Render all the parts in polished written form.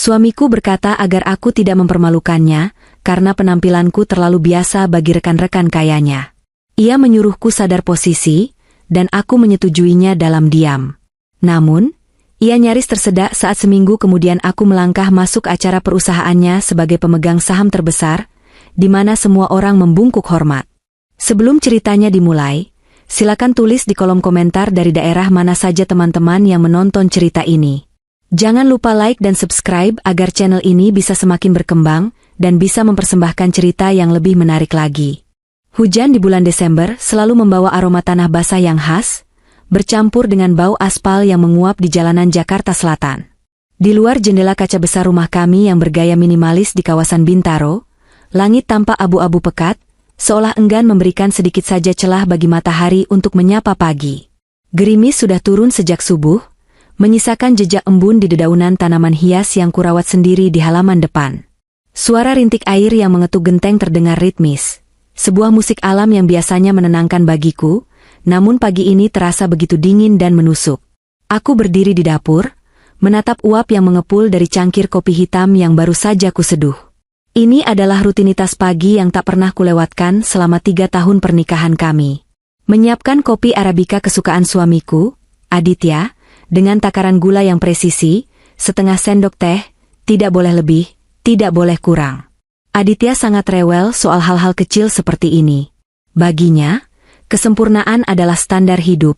Suamiku berkata agar aku tidak mempermalukannya, karena penampilanku terlalu biasa bagi rekan-rekan kayanya. Ia menyuruhku sadar posisi, dan aku menyetujuinya dalam diam. Namun, ia nyaris tersedak saat seminggu kemudian aku melangkah masuk acara perusahaannya sebagai pemegang saham terbesar, di mana semua orang membungkuk hormat. Sebelum ceritanya dimulai, silakan tulis di kolom komentar dari daerah mana saja teman-teman yang menonton cerita ini. Jangan lupa like dan subscribe agar channel ini bisa semakin berkembang dan bisa mempersembahkan cerita yang lebih menarik lagi. Hujan di bulan Desember selalu membawa aroma tanah basah yang khas, bercampur dengan bau aspal yang menguap di jalanan Jakarta Selatan. Di luar jendela kaca besar rumah kami yang bergaya minimalis di kawasan Bintaro, langit tampak abu-abu pekat, seolah enggan memberikan sedikit saja celah bagi matahari untuk menyapa pagi. Gerimis sudah turun sejak subuh, menyisakan jejak embun di dedaunan tanaman hias yang kurawat sendiri di halaman depan. Suara rintik air yang mengetuk genteng terdengar ritmis. Sebuah musik alam yang biasanya menenangkan bagiku, namun pagi ini terasa begitu dingin dan menusuk. Aku berdiri di dapur, menatap uap yang mengepul dari cangkir kopi hitam yang baru saja kuseduh. Ini adalah rutinitas pagi yang tak pernah kulewatkan selama 3 tahun pernikahan kami. Menyiapkan kopi Arabica kesukaan suamiku, Aditya, dengan takaran gula yang presisi, setengah sendok teh, tidak boleh lebih, tidak boleh kurang. Aditya sangat rewel soal hal-hal kecil seperti ini. Baginya, kesempurnaan adalah standar hidup,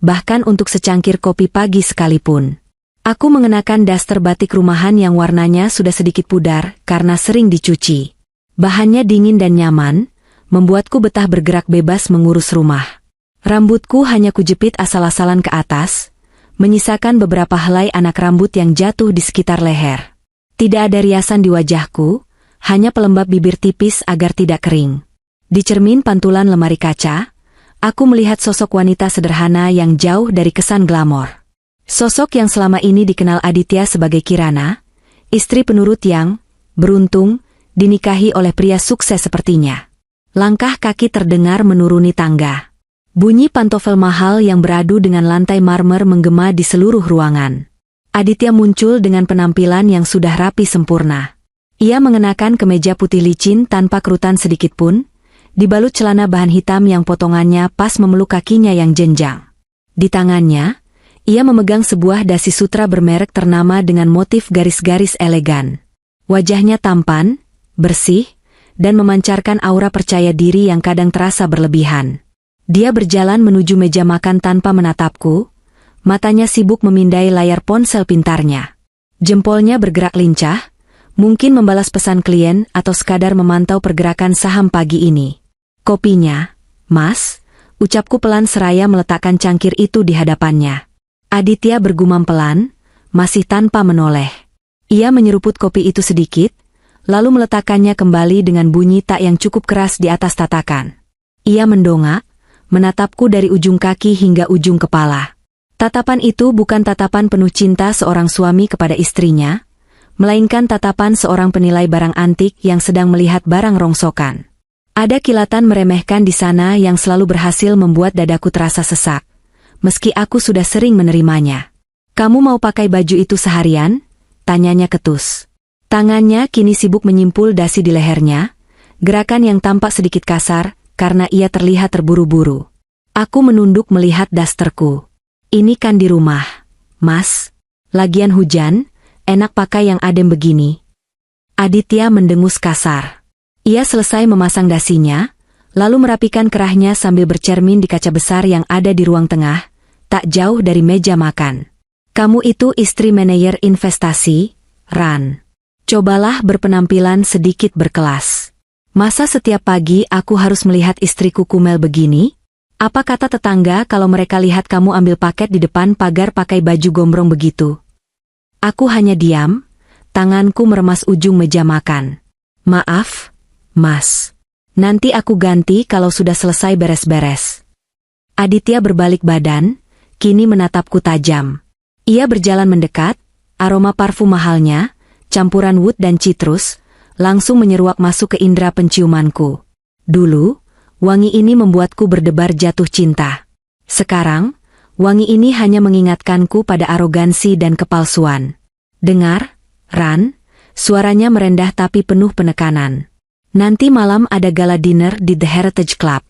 bahkan untuk secangkir kopi pagi sekalipun. Aku mengenakan daster batik rumahan yang warnanya sudah sedikit pudar karena sering dicuci. Bahannya dingin dan nyaman, membuatku betah bergerak bebas mengurus rumah. Rambutku hanya kujepit asal-asalan ke atas, menyisakan beberapa helai anak rambut yang jatuh di sekitar leher. Tidak ada riasan di wajahku, hanya pelembab bibir tipis agar tidak kering. Di cermin pantulan lemari kaca, aku melihat sosok wanita sederhana yang jauh dari kesan glamor. Sosok yang selama ini dikenal Aditya sebagai Kirana, istri penurut yang, beruntung, dinikahi oleh pria sukses sepertinya. Langkah kaki terdengar menuruni tangga. Bunyi pantofel mahal yang beradu dengan lantai marmer menggema di seluruh ruangan. Aditya muncul dengan penampilan yang sudah rapi sempurna. Ia mengenakan kemeja putih licin tanpa kerutan sedikit pun, dibalut celana bahan hitam yang potongannya pas memeluk kakinya yang jenjang. Di tangannya, ia memegang sebuah dasi sutra bermerek ternama dengan motif garis-garis elegan. Wajahnya tampan, bersih, dan memancarkan aura percaya diri yang kadang terasa berlebihan. Dia berjalan menuju meja makan tanpa menatapku, matanya sibuk memindai layar ponsel pintarnya. Jempolnya bergerak lincah, mungkin membalas pesan klien atau sekadar memantau pergerakan saham pagi ini. Kopinya, Mas, ucapku pelan seraya meletakkan cangkir itu di hadapannya. Aditya bergumam pelan, masih tanpa menoleh. Ia menyeruput kopi itu sedikit, lalu meletakkannya kembali dengan bunyi tak yang cukup keras di atas tatakan. Ia mendongak, menatapku dari ujung kaki hingga ujung kepala. Tatapan itu bukan tatapan penuh cinta seorang suami kepada istrinya, melainkan tatapan seorang penilai barang antik yang sedang melihat barang rongsokan. Ada kilatan meremehkan di sana yang selalu berhasil membuat dadaku terasa sesak, meski aku sudah sering menerimanya. "Kamu mau pakai baju itu seharian?" tanyanya ketus. Tangannya kini sibuk menyimpul dasi di lehernya, gerakan yang tampak sedikit kasar, karena ia terlihat terburu-buru. Aku menunduk melihat dasterku. "Ini kan di rumah, Mas. Lagian hujan, enak pakai yang adem begini." Aditya mendengus kasar. Ia selesai memasang dasinya, lalu merapikan kerahnya sambil bercermin di kaca besar yang ada di ruang tengah, tak jauh dari meja makan. "Kamu itu istri manajer investasi, Ran. Cobalah berpenampilan sedikit berkelas. Masa setiap pagi aku harus melihat istriku kumel begini? Apa kata tetangga kalau mereka lihat kamu ambil paket di depan pagar pakai baju gombrong begitu?" Aku hanya diam, tanganku meremas ujung meja makan. "Maaf, Mas. Nanti aku ganti kalau sudah selesai beres-beres." Aditya berbalik badan, kini menatapku tajam. Ia berjalan mendekat, aroma parfum mahalnya, campuran wood dan citrus, langsung menyeruak masuk ke indera penciumanku. Dulu, wangi ini membuatku berdebar jatuh cinta. Sekarang, wangi ini hanya mengingatkanku pada arogansi dan kepalsuan. "Dengar, Ran, suaranya merendah tapi penuh penekanan. Nanti malam ada gala dinner di The Heritage Club.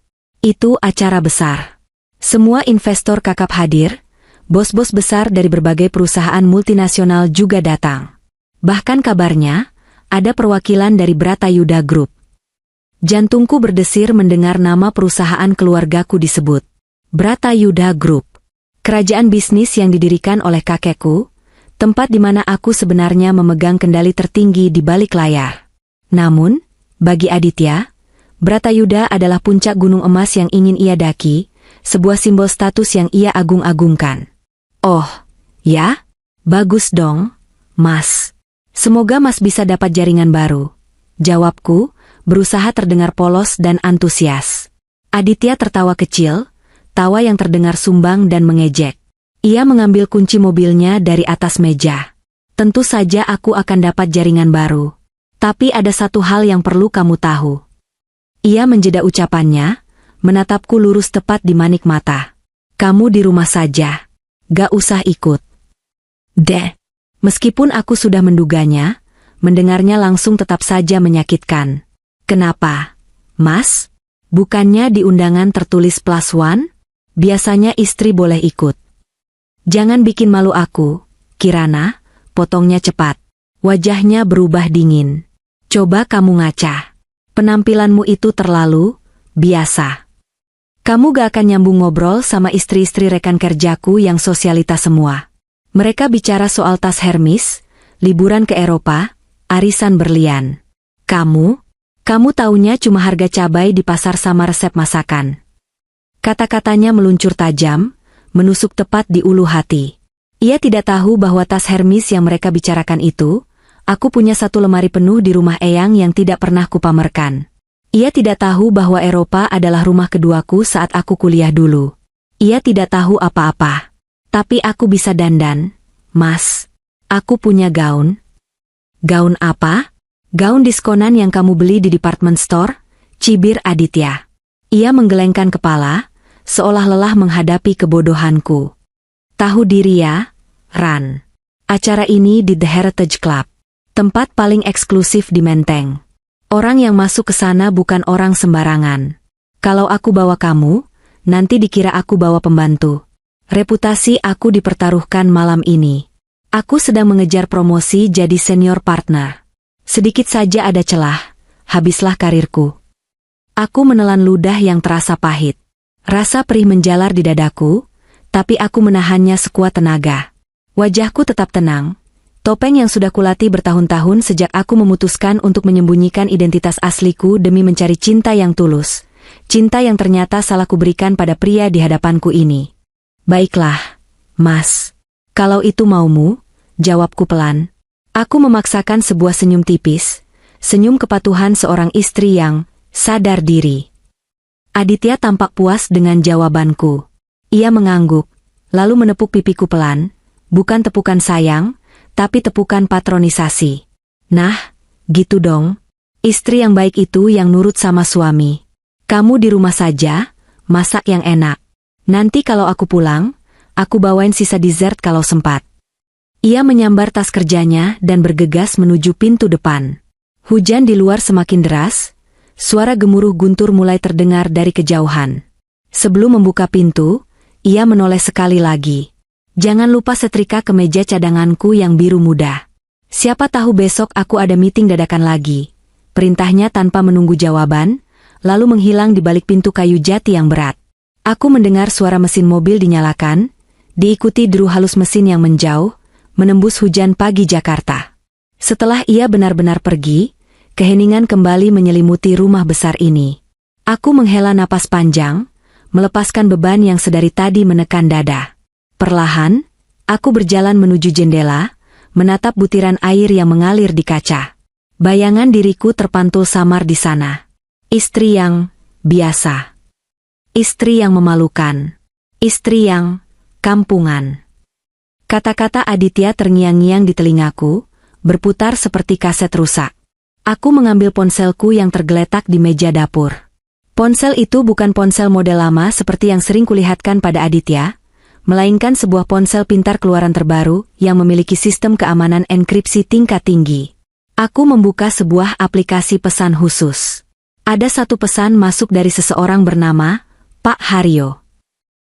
Itu acara besar. Semua investor kakap hadir, bos-bos besar dari berbagai perusahaan multinasional juga datang. Bahkan kabarnya, ada perwakilan dari Bratayuda Group. Jantungku berdesir mendengar nama perusahaan keluargaku disebut. Bratayuda Group. Kerajaan bisnis yang didirikan oleh kakekku, tempat di mana aku sebenarnya memegang kendali tertinggi di balik layar. Namun, bagi Aditya, Bratayuda adalah puncak gunung emas yang ingin ia daki, sebuah simbol status yang ia agung-agungkan. Oh, ya? Bagus dong, Mas. Semoga Mas bisa dapat jaringan baru. Jawabku, berusaha terdengar polos dan antusias. Aditya tertawa kecil, tawa yang terdengar sumbang dan mengejek. Ia mengambil kunci mobilnya dari atas meja. Tentu saja aku akan dapat jaringan baru. Tapi ada satu hal yang perlu kamu tahu. Ia menjeda ucapannya, menatapku lurus tepat di manik mata. Kamu di rumah saja. Gak usah ikut. Meskipun aku sudah menduganya, mendengarnya langsung tetap saja menyakitkan. Kenapa, Mas? Bukannya di undangan tertulis +1? Biasanya istri boleh ikut. Jangan bikin malu aku, Kirana, potongnya cepat. Wajahnya berubah dingin. Coba kamu ngaca. Penampilanmu itu terlalu biasa. Kamu gak akan nyambung ngobrol sama istri-istri rekan kerjaku yang sosialitas semua. Mereka bicara soal tas Hermes, liburan ke Eropa, arisan berlian. Kamu taunya cuma harga cabai di pasar sama resep masakan. Kata-katanya meluncur tajam, menusuk tepat di ulu hati. Ia tidak tahu bahwa tas Hermes yang mereka bicarakan itu, aku punya satu lemari penuh di rumah Eyang yang tidak pernah kupamerkan. Ia tidak tahu bahwa Eropa adalah rumah keduaku saat aku kuliah dulu. Ia tidak tahu apa-apa. Tapi aku bisa dandan, Mas. Aku punya gaun. Gaun apa? Gaun diskonan yang kamu beli di department store? Cibir Aditya. Ia menggelengkan kepala, seolah lelah menghadapi kebodohanku. Tahu diri ya, Ran. Acara ini di The Heritage Club. Tempat paling eksklusif di Menteng. Orang yang masuk ke sana bukan orang sembarangan. Kalau aku bawa kamu, nanti dikira aku bawa pembantu. Reputasi aku dipertaruhkan malam ini. Aku sedang mengejar promosi jadi senior partner. Sedikit saja ada celah, habislah karirku. Aku menelan ludah yang terasa pahit. Rasa perih menjalar di dadaku, tapi aku menahannya sekuat tenaga. Wajahku tetap tenang. Topeng yang sudah kulatih bertahun-tahun sejak aku memutuskan untuk menyembunyikan identitas asliku demi mencari cinta yang tulus. Cinta yang ternyata salah kuberikan pada pria di hadapanku ini. Baiklah, Mas. Kalau itu maumu, jawabku pelan. Aku memaksakan sebuah senyum tipis, senyum kepatuhan seorang istri yang sadar diri. Aditya tampak puas dengan jawabanku. Ia mengangguk, lalu menepuk pipiku pelan, bukan tepukan sayang, tapi tepukan patronisasi. Nah, gitu dong. Istri yang baik itu yang nurut sama suami. Kamu di rumah saja, masak yang enak. Nanti kalau aku pulang, aku bawain sisa dessert kalau sempat. Ia menyambar tas kerjanya dan bergegas menuju pintu depan. Hujan di luar semakin deras, suara gemuruh guntur mulai terdengar dari kejauhan. Sebelum membuka pintu, ia menoleh sekali lagi. Jangan lupa setrika kemeja cadanganku yang biru muda. Siapa tahu besok aku ada meeting dadakan lagi. Perintahnya tanpa menunggu jawaban, lalu menghilang di balik pintu kayu jati yang berat. Aku mendengar suara mesin mobil dinyalakan, diikuti deru halus mesin yang menjauh, menembus hujan pagi Jakarta. Setelah ia benar-benar pergi, keheningan kembali menyelimuti rumah besar ini. Aku menghela napas panjang, melepaskan beban yang sedari tadi menekan dada. Perlahan, aku berjalan menuju jendela, menatap butiran air yang mengalir di kaca. Bayangan diriku terpantul samar di sana. Istri yang biasa. Istri yang memalukan. Istri yang kampungan. Kata-kata Aditya terngiang-ngiang di telingaku, berputar seperti kaset rusak. Aku mengambil ponselku yang tergeletak di meja dapur. Ponsel itu bukan ponsel model lama seperti yang sering kulihatkan pada Aditya, melainkan sebuah ponsel pintar keluaran terbaru yang memiliki sistem keamanan enkripsi tingkat tinggi. Aku membuka sebuah aplikasi pesan khusus. Ada satu pesan masuk dari seseorang bernama Pak Haryo.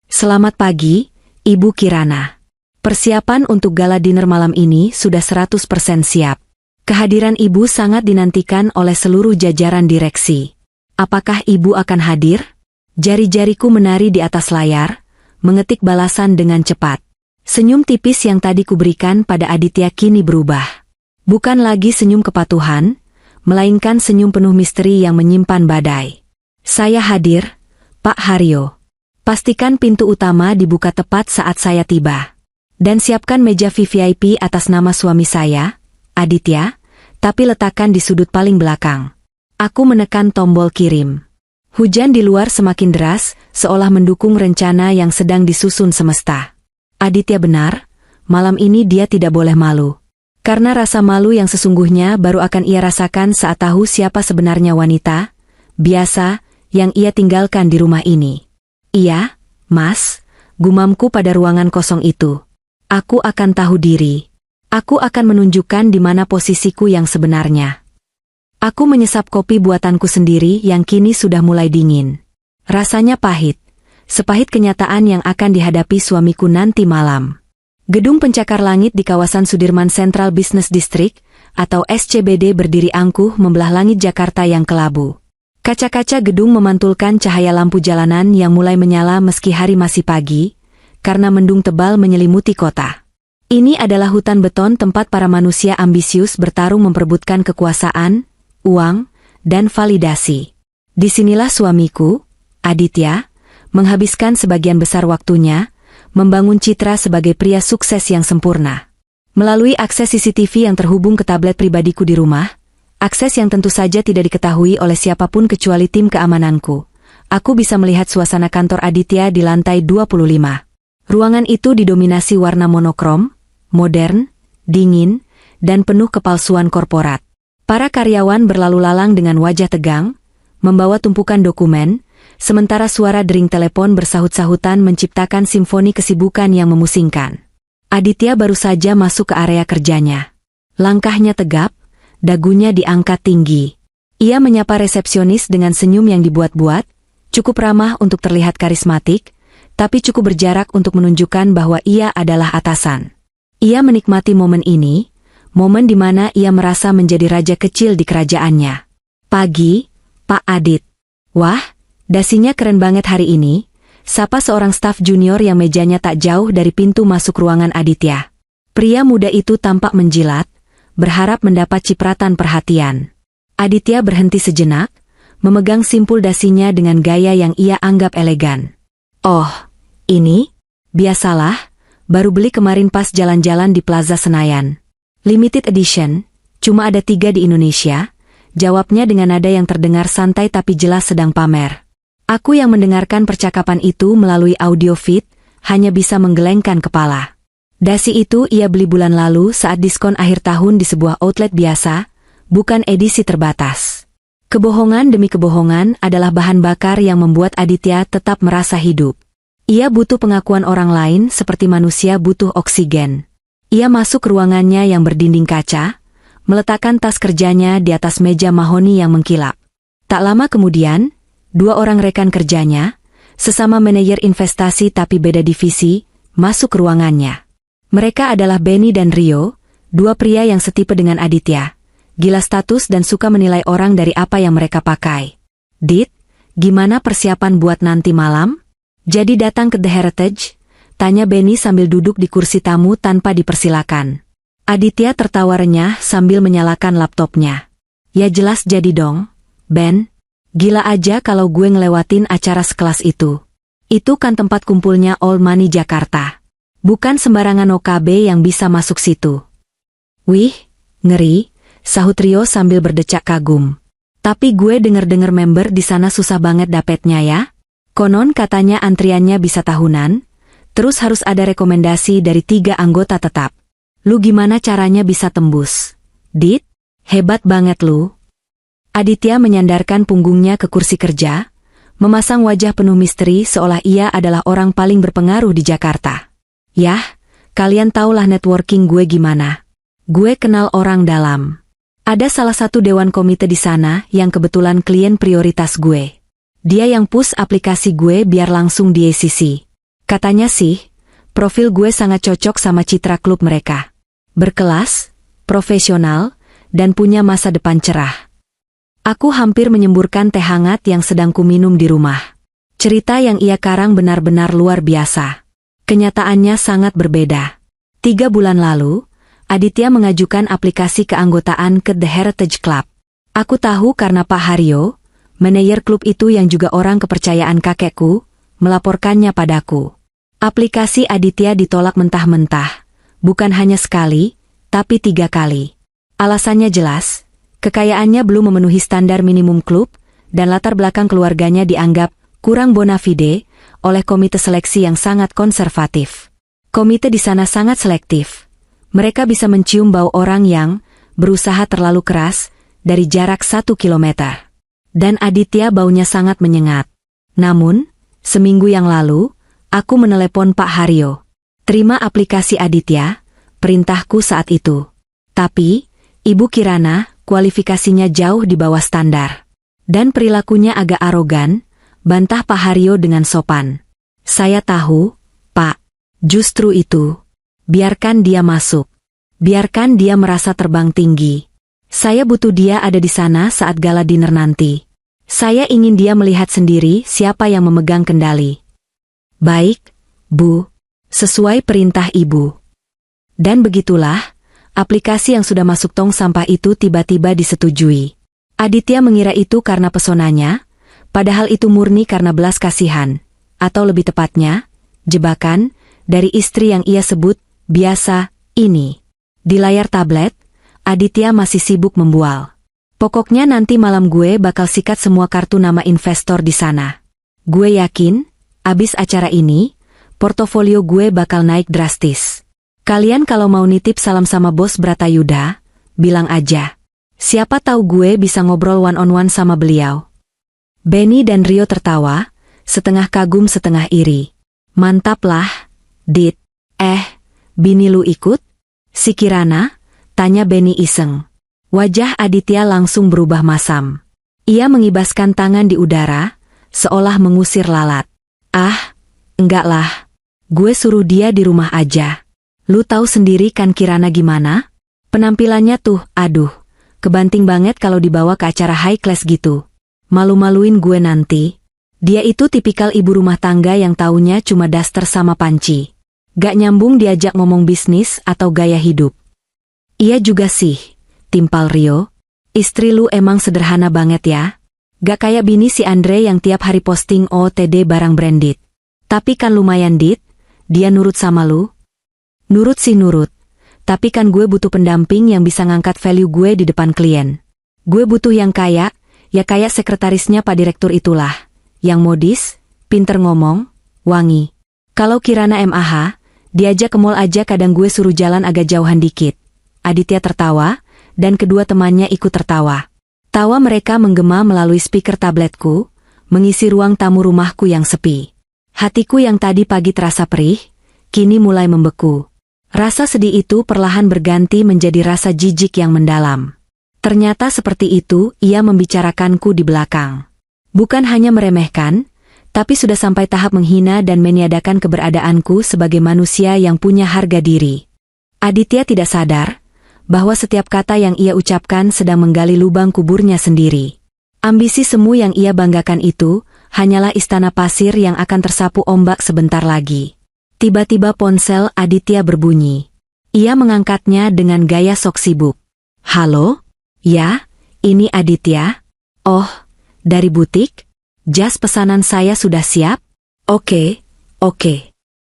Selamat pagi, Ibu Kirana. Persiapan untuk gala dinner malam ini sudah 100% siap. Kehadiran Ibu sangat dinantikan oleh seluruh jajaran direksi. Apakah Ibu akan hadir? Jari-jariku menari di atas layar, mengetik balasan dengan cepat. Senyum tipis yang tadi kuberikan pada Aditya kini berubah. Bukan lagi senyum kepatuhan, melainkan senyum penuh misteri yang menyimpan badai. Saya hadir, Pak Haryo. Pastikan pintu utama dibuka tepat saat saya tiba. Dan siapkan meja VVIP atas nama suami saya, Aditya, tapi letakkan di sudut paling belakang. Aku menekan tombol kirim. Hujan di luar semakin deras, seolah mendukung rencana yang sedang disusun semesta. Aditya benar, malam ini dia tidak boleh malu. Karena rasa malu yang sesungguhnya baru akan ia rasakan saat tahu siapa sebenarnya wanita biasa yang ia tinggalkan di rumah ini. Iya, Mas, gumamku pada ruangan kosong itu. Aku akan tahu diri. Aku akan menunjukkan di mana posisiku yang sebenarnya. Aku menyesap kopi buatanku sendiri yang kini sudah mulai dingin. Rasanya pahit. Sepahit kenyataan yang akan dihadapi suamiku nanti malam. Gedung pencakar langit di kawasan Sudirman Central Business District, atau SCBD berdiri angkuh membelah langit Jakarta yang kelabu. Kaca-kaca gedung memantulkan cahaya lampu jalanan yang mulai menyala meski hari masih pagi, karena mendung tebal menyelimuti kota. Ini adalah hutan beton tempat para manusia ambisius bertarung memperebutkan kekuasaan, uang, dan validasi. Disinilah suamiku, Aditya, menghabiskan sebagian besar waktunya, membangun citra sebagai pria sukses yang sempurna. Melalui akses CCTV yang terhubung ke tablet pribadiku di rumah, akses yang tentu saja tidak diketahui oleh siapapun kecuali tim keamananku, aku bisa melihat suasana kantor Aditya di lantai 25. Ruangan itu didominasi warna monokrom, modern, dingin, dan penuh kepalsuan korporat. Para karyawan berlalu lalang dengan wajah tegang, membawa tumpukan dokumen, sementara suara dering telepon bersahut-sahutan menciptakan simfoni kesibukan yang memusingkan. Aditya baru saja masuk ke area kerjanya. Langkahnya tegap, dagunya diangkat tinggi. Ia menyapa resepsionis dengan senyum yang dibuat-buat, cukup ramah untuk terlihat karismatik, tapi cukup berjarak untuk menunjukkan bahwa ia adalah atasan. Ia menikmati momen ini, momen di mana ia merasa menjadi raja kecil di kerajaannya. Pagi, Pak Adit. Wah, dasinya keren banget hari ini, sapa seorang staf junior yang mejanya tak jauh dari pintu masuk ruangan Aditya. Pria muda itu tampak menjilat, berharap mendapat cipratan perhatian. Aditya berhenti sejenak, memegang simpul dasinya dengan gaya yang ia anggap elegan. Oh, ini? Biasalah, baru beli kemarin pas jalan-jalan di Plaza Senayan. Limited edition, cuma ada 3 di Indonesia, jawabnya dengan nada yang terdengar santai tapi jelas sedang pamer. Aku yang mendengarkan percakapan itu melalui audio feed, hanya bisa menggelengkan kepala. Dasi itu ia beli bulan lalu saat diskon akhir tahun di sebuah outlet biasa, bukan edisi terbatas. Kebohongan demi kebohongan adalah bahan bakar yang membuat Aditya tetap merasa hidup. Ia butuh pengakuan orang lain seperti manusia butuh oksigen. Ia masuk ke ruangannya yang berdinding kaca, meletakkan tas kerjanya di atas meja mahoni yang mengkilap. Tak lama kemudian, 2 orang rekan kerjanya, sesama manajer investasi tapi beda divisi, masuk ke ruangannya. Mereka adalah Benny dan Rio, 2 pria yang setipe dengan Aditya, gila status dan suka menilai orang dari apa yang mereka pakai. Dit, gimana persiapan buat nanti malam? Jadi datang ke The Heritage? Tanya Benny sambil duduk di kursi tamu tanpa dipersilakan. Aditya tertawa renyah sambil menyalakan laptopnya. Ya jelas jadi dong, Ben. Gila aja kalau gue ngelewatin acara sekelas itu. Itu kan tempat kumpulnya All Money Jakarta. Bukan sembarangan OKB yang bisa masuk situ. Wih, ngeri, sahut Rio sambil berdecak kagum. Tapi gue denger-denger member di sana susah banget dapetnya ya. Konon katanya antriannya bisa tahunan, terus harus ada rekomendasi dari 3 anggota tetap. Lu gimana caranya bisa tembus? Dit, hebat banget lu. Aditya menyandarkan punggungnya ke kursi kerja, Memasang wajah penuh misteri seolah ia adalah orang paling berpengaruh di Jakarta. Yah, kalian tahulah networking gue gimana. Gue kenal orang dalam. Ada salah satu dewan komite di sana yang kebetulan klien prioritas gue. Dia yang push aplikasi gue biar langsung di ACC. Katanya sih, profil gue sangat cocok sama citra klub mereka. Berkelas, profesional, dan punya masa depan cerah. Aku hampir menyemburkan teh hangat yang sedang kuminum di rumah. Cerita yang ia karang benar-benar luar biasa. Kenyataannya sangat berbeda. 3 bulan lalu, Aditya mengajukan aplikasi keanggotaan ke The Heritage Club. Aku tahu karena Pak Haryo, manajer klub itu yang juga orang kepercayaan kakekku, melaporkannya padaku. Aplikasi Aditya ditolak mentah-mentah, bukan hanya sekali, tapi 3 kali. Alasannya jelas. Kekayaannya belum memenuhi standar minimum klub, dan latar belakang keluarganya dianggap kurang bona fide oleh komite seleksi yang sangat konservatif. Komite di sana sangat selektif. Mereka bisa mencium bau orang yang berusaha terlalu keras dari jarak 1 kilometer. Dan Aditya baunya sangat menyengat. Namun, seminggu yang lalu, aku menelepon Pak Haryo. Terima aplikasi Aditya, perintahku saat itu. Tapi, Ibu Kirana, kualifikasinya jauh di bawah standar. Dan perilakunya agak arogan, bantah Pak Haryo dengan sopan. Saya tahu, Pak. Justru itu. Biarkan dia masuk. Biarkan dia merasa terbang tinggi. Saya butuh dia ada di sana saat gala dinner nanti. Saya ingin dia melihat sendiri siapa yang memegang kendali. Baik, Bu. Sesuai perintah Ibu. Dan begitulah, aplikasi yang sudah masuk tong sampah itu tiba-tiba disetujui. Aditya mengira itu karena pesonanya, padahal itu murni karena belas kasihan, atau lebih tepatnya, jebakan, dari istri yang ia sebut, biasa, ini. Di layar tablet, Aditya masih sibuk membual. Pokoknya nanti malam gue bakal sikat semua kartu nama investor di sana. Gue yakin, abis acara ini, portofolio gue bakal naik drastis. Kalian kalau mau nitip salam sama bos Bratayuda, bilang aja. Siapa tahu gue bisa ngobrol one-on-one sama beliau. Benny dan Rio tertawa, setengah kagum setengah iri. Mantap lah, Dit. Bini lu ikut? Si Kirana? Tanya Benny iseng. Wajah Aditya langsung berubah masam. Ia mengibaskan tangan di udara, seolah mengusir lalat. Enggak lah. Gue suruh dia di rumah aja. Lu tahu sendiri kan Kirana gimana? Penampilannya tuh, aduh, kebanting banget kalau dibawa ke acara high class gitu. Malu-maluin gue nanti. Dia itu tipikal ibu rumah tangga yang taunya cuma daster sama panci. Gak nyambung diajak ngomong bisnis atau gaya hidup. Iya juga sih, timpal Rio. Istri lu emang sederhana banget ya. Gak kayak bini si Andre yang tiap hari posting OOTD barang branded. Tapi kan lumayan Dit, dia nurut sama lu. Nurut sih nurut, tapi kan gue butuh pendamping yang bisa ngangkat value gue di depan klien. Gue butuh yang kaya, ya kayak sekretarisnya Pak Direktur itulah. Yang modis, pinter ngomong, wangi. Kalau Kirana MAH, diajak ke mall aja kadang gue suruh jalan agak jauhan dikit. Aditya tertawa, dan kedua temannya ikut tertawa. Tawa mereka menggema melalui speaker tabletku, mengisi ruang tamu rumahku yang sepi. Hatiku yang tadi pagi terasa perih, kini mulai membeku. Rasa sedih itu perlahan berganti menjadi rasa jijik yang mendalam. Ternyata seperti itu ia membicarakanku di belakang. Bukan hanya meremehkan, tapi sudah sampai tahap menghina dan meniadakan keberadaanku sebagai manusia yang punya harga diri. Aditya tidak sadar bahwa setiap kata yang ia ucapkan sedang menggali lubang kuburnya sendiri. Ambisi semu yang ia banggakan itu hanyalah istana pasir yang akan tersapu ombak sebentar lagi. Tiba-tiba ponsel Aditya berbunyi. Ia mengangkatnya dengan gaya sok sibuk. Halo? Ya, ini Aditya. Oh, dari butik? Jas pesanan saya sudah siap? Oke.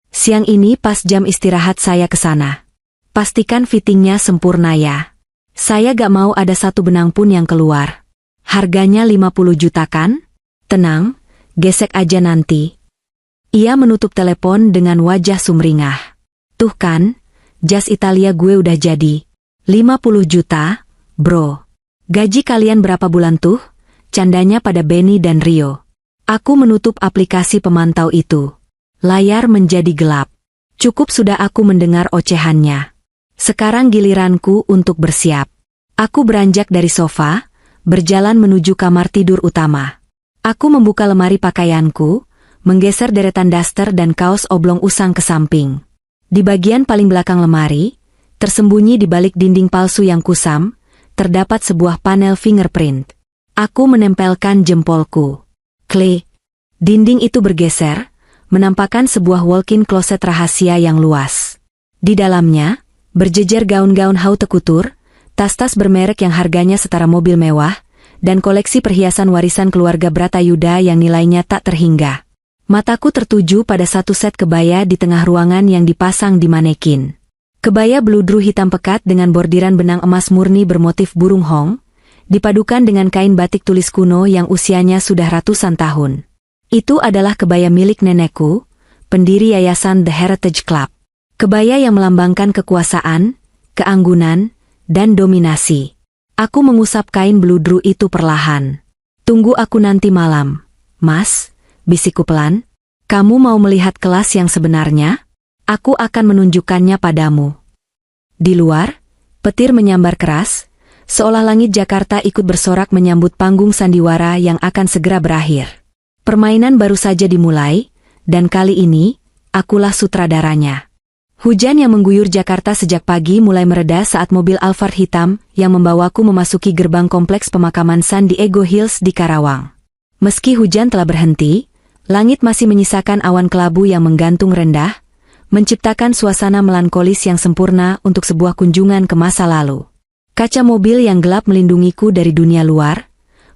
Siang ini pas jam istirahat saya ke sana. Pastikan fittingnya sempurna ya. Saya gak mau ada satu benang pun yang keluar. Harganya 50 juta kan? Tenang, gesek aja nanti. Ia menutup telepon dengan wajah sumringah. Tuh kan, jas Italia gue udah jadi. 50 juta, bro. Gaji kalian berapa bulan tuh? Candanya pada Benny dan Rio. Aku menutup aplikasi pemantau itu. Layar menjadi gelap. Cukup sudah aku mendengar ocehannya. Sekarang giliranku untuk bersiap. Aku beranjak dari sofa, berjalan menuju kamar tidur utama. Aku membuka lemari pakaianku, menggeser deretan daster dan kaos oblong usang ke samping. Di bagian paling belakang lemari, tersembunyi di balik dinding palsu yang kusam, terdapat sebuah panel fingerprint. Aku menempelkan jempolku. Klik. Dinding itu bergeser, menampakkan sebuah walk-in closet rahasia yang luas. Di dalamnya, berjejer gaun-gaun haute couture, tas-tas bermerek yang harganya setara mobil mewah, dan koleksi perhiasan warisan keluarga Bratayuda yang nilainya tak terhingga. Mataku tertuju pada satu set kebaya di tengah ruangan yang dipasang di manekin. Kebaya bludru hitam pekat dengan bordiran benang emas murni bermotif burung hong, dipadukan dengan kain batik tulis kuno yang usianya sudah ratusan tahun. Itu adalah kebaya milik nenekku, pendiri yayasan The Heritage Club. Kebaya yang melambangkan kekuasaan, keanggunan, dan dominasi. Aku mengusap kain bludru itu perlahan. Tunggu aku nanti malam, Mas, bisikku pelan. Kamu mau melihat kelas yang sebenarnya? Aku akan menunjukkannya padamu. Di luar, petir menyambar keras, seolah langit Jakarta ikut bersorak menyambut panggung sandiwara yang akan segera berakhir. Permainan baru saja dimulai, dan kali ini, akulah sutradaranya. Hujan yang mengguyur Jakarta sejak pagi mulai mereda saat mobil Alphard hitam yang membawaku memasuki gerbang kompleks pemakaman San Diego Hills di Karawang. Meski hujan telah berhenti, langit masih menyisakan awan kelabu yang menggantung rendah, menciptakan suasana melankolis yang sempurna untuk sebuah kunjungan ke masa lalu. Kaca mobil yang gelap melindungiku dari dunia luar,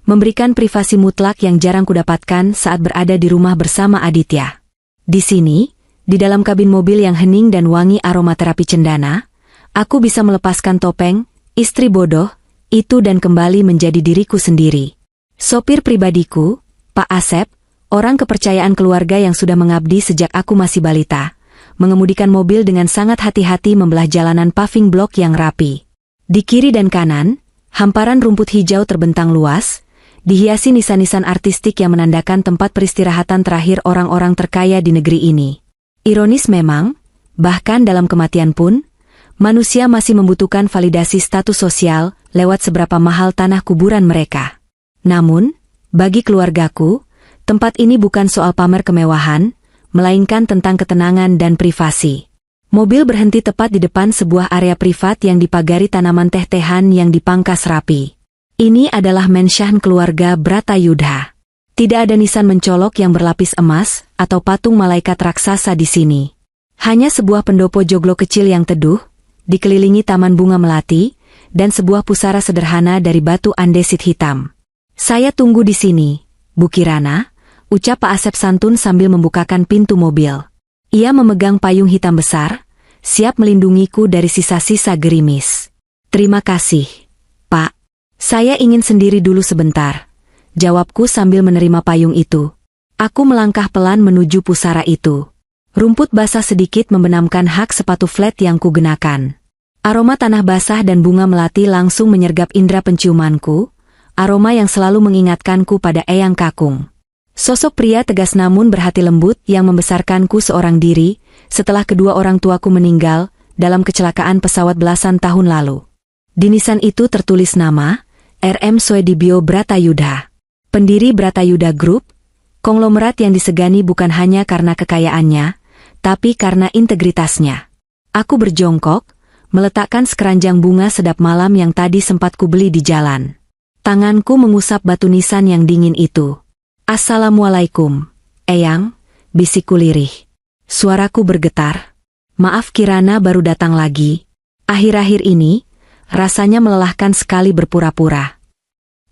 memberikan privasi mutlak yang jarang kudapatkan saat berada di rumah bersama Aditya. Di sini, di dalam kabin mobil yang hening dan wangi aromaterapi cendana, aku bisa melepaskan topeng, istri bodoh, itu dan kembali menjadi diriku sendiri. Sopir pribadiku, Pak Asep, orang kepercayaan keluarga yang sudah mengabdi sejak aku masih balita, mengemudikan mobil dengan sangat hati-hati membelah jalanan paving block yang rapi. Di kiri dan kanan, hamparan rumput hijau terbentang luas, dihiasi nisan-nisan artistik yang menandakan tempat peristirahatan terakhir orang-orang terkaya di negeri ini. Ironis memang, bahkan dalam kematian pun, manusia masih membutuhkan validasi status sosial lewat seberapa mahal tanah kuburan mereka. Namun, bagi keluargaku, tempat ini bukan soal pamer kemewahan, melainkan tentang ketenangan dan privasi. Mobil berhenti tepat di depan sebuah area privat yang dipagari tanaman teh-tehan yang dipangkas rapi. Ini adalah menshan keluarga Bratayuda. Tidak ada nisan mencolok yang berlapis emas atau patung malaikat raksasa di sini. Hanya sebuah pendopo joglo kecil yang teduh, dikelilingi taman bunga melati, dan sebuah pusara sederhana dari batu andesit hitam. Saya tunggu di sini, Bu Kirana, ucap Pak Asep santun sambil membukakan pintu mobil. Ia memegang payung hitam besar, siap melindungiku dari sisa-sisa gerimis. Terima kasih, Pak. Saya ingin sendiri dulu sebentar, jawabku sambil menerima payung itu. Aku melangkah pelan menuju pusara itu. Rumput basah sedikit membenamkan hak sepatu flat yang kugenakan. Aroma tanah basah dan bunga melati langsung menyergap indera penciumanku, aroma yang selalu mengingatkanku pada Eyang Kakung. Sosok pria tegas namun berhati lembut yang membesarkanku seorang diri, setelah kedua orang tuaku meninggal, dalam kecelakaan pesawat belasan tahun lalu. Di nisan itu tertulis nama, R.M. Soedibio Bratayuda. Pendiri Bratayuda Group, konglomerat yang disegani bukan hanya karena kekayaannya, tapi karena integritasnya. Aku berjongkok, meletakkan sekeranjang bunga sedap malam yang tadi sempat kubeli di jalan. Tanganku mengusap batu nisan yang dingin itu. Assalamualaikum, Eyang, bisikku lirih. Suaraku bergetar. Maaf Kirana baru datang lagi. Akhir-akhir ini, rasanya melelahkan sekali berpura-pura.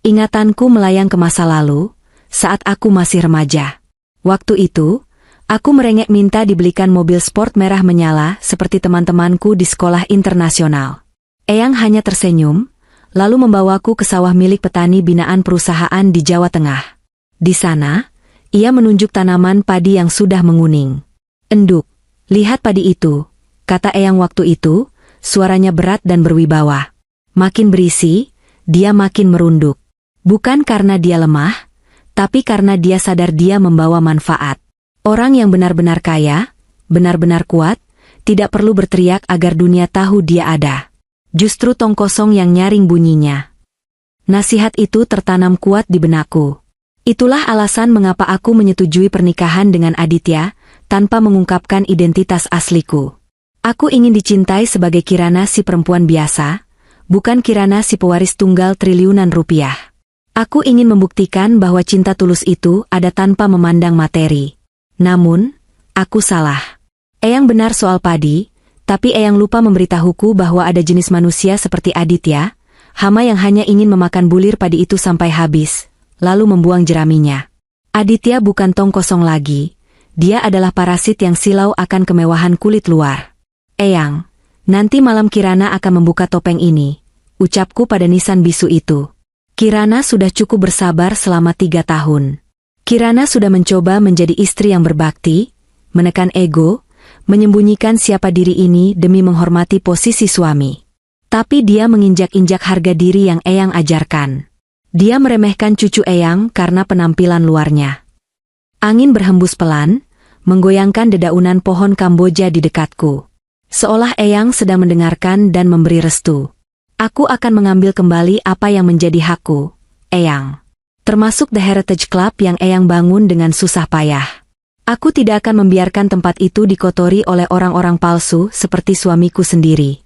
Ingatanku melayang ke masa lalu, saat aku masih remaja. Waktu itu, aku merengek minta dibelikan mobil sport merah menyala seperti teman-temanku di sekolah internasional. Eyang hanya tersenyum, lalu membawaku ke sawah milik petani binaan perusahaan di Jawa Tengah. Di sana, ia menunjuk tanaman padi yang sudah menguning. Enduk, lihat padi itu, kata Eyang waktu itu, suaranya berat dan berwibawa. Makin berisi, dia makin merunduk. Bukan karena dia lemah, tapi karena dia sadar dia membawa manfaat. Orang yang benar-benar kaya, benar-benar kuat, tidak perlu berteriak agar dunia tahu dia ada. Justru tong kosong yang nyaring bunyinya. Nasihat itu tertanam kuat di benakku. Itulah alasan mengapa aku menyetujui pernikahan dengan Aditya, tanpa mengungkapkan identitas asliku. Aku ingin dicintai sebagai Kirana si perempuan biasa, bukan Kirana si pewaris tunggal triliunan rupiah. Aku ingin membuktikan bahwa cinta tulus itu ada tanpa memandang materi. Namun, aku salah. Eyang benar soal padi, tapi Eyang lupa memberitahuku bahwa ada jenis manusia seperti Aditya, hama yang hanya ingin memakan bulir padi itu sampai habis, lalu membuang jeraminya. Aditya bukan tong kosong lagi, dia adalah parasit yang silau akan kemewahan kulit luar. Eyang, nanti malam Kirana akan membuka topeng ini, ucapku pada nisan bisu itu. Kirana sudah cukup bersabar selama 3 tahun. Kirana sudah mencoba menjadi istri yang berbakti, menekan ego, menyembunyikan siapa diri ini demi menghormati posisi suami. Tapi dia menginjak-injak harga diri yang Eyang ajarkan. Dia meremehkan cucu Eyang karena penampilan luarnya. Angin berhembus pelan, menggoyangkan dedaunan pohon Kamboja di dekatku. Seolah Eyang sedang mendengarkan dan memberi restu. Aku akan mengambil kembali apa yang menjadi hakku, Eyang. Termasuk The Heritage Club yang Eyang bangun dengan susah payah. Aku tidak akan membiarkan tempat itu dikotori oleh orang-orang palsu seperti suamiku sendiri.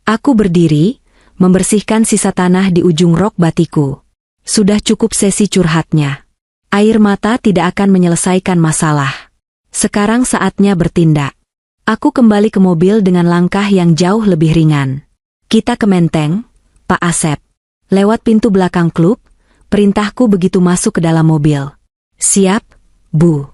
Aku berdiri, membersihkan sisa tanah di ujung rok batiku. Sudah cukup sesi curhatnya. Air mata tidak akan menyelesaikan masalah. Sekarang saatnya bertindak. Aku kembali ke mobil dengan langkah yang jauh lebih ringan. Kita ke Menteng, Pak Asep. Lewat pintu belakang klub, perintahku begitu masuk ke dalam mobil. Siap, Bu.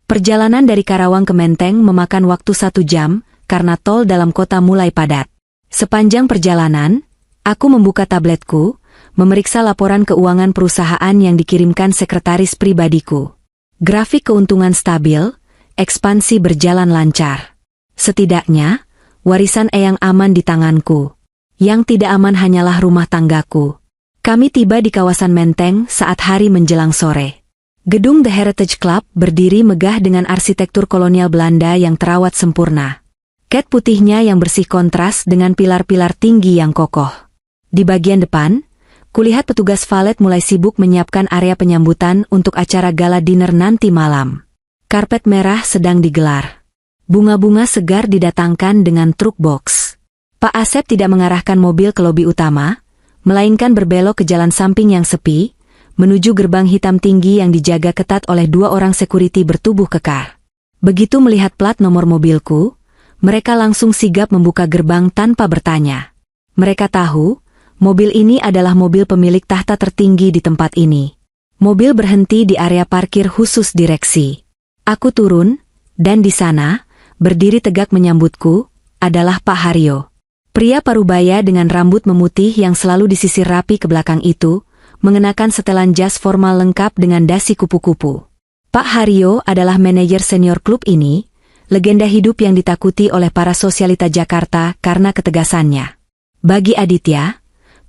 Perjalanan dari Karawang ke Menteng memakan waktu 1 jam, karena tol dalam kota mulai padat. Sepanjang perjalanan, aku membuka tabletku, memeriksa laporan keuangan perusahaan yang dikirimkan sekretaris pribadiku. Grafik keuntungan stabil, ekspansi berjalan lancar. Setidaknya, warisan Eyang aman di tanganku. Yang tidak aman hanyalah rumah tanggaku. Kami tiba di kawasan Menteng saat hari menjelang sore. Gedung The Heritage Club berdiri megah dengan arsitektur kolonial Belanda yang terawat sempurna. Cat putihnya yang bersih kontras dengan pilar-pilar tinggi yang kokoh. Di bagian depan, kulihat petugas valet mulai sibuk menyiapkan area penyambutan untuk acara gala dinner nanti malam. Karpet merah sedang digelar. Bunga-bunga segar didatangkan dengan truk box. Pak Asep tidak mengarahkan mobil ke lobi utama, melainkan berbelok ke jalan samping yang sepi, menuju gerbang hitam tinggi yang dijaga ketat oleh 2 orang security bertubuh kekar. Begitu melihat plat nomor mobilku, mereka langsung sigap membuka gerbang tanpa bertanya. Mereka tahu, mobil ini adalah mobil pemilik tahta tertinggi di tempat ini. Mobil berhenti di area parkir khusus direksi. Aku turun, dan di sana, berdiri tegak menyambutku, adalah Pak Haryo. Pria parubaya dengan rambut memutih yang selalu disisir rapi ke belakang itu, mengenakan setelan jas formal lengkap dengan dasi kupu-kupu. Pak Haryo adalah manajer senior klub ini, legenda hidup yang ditakuti oleh para sosialita Jakarta karena ketegasannya. Bagi Aditya,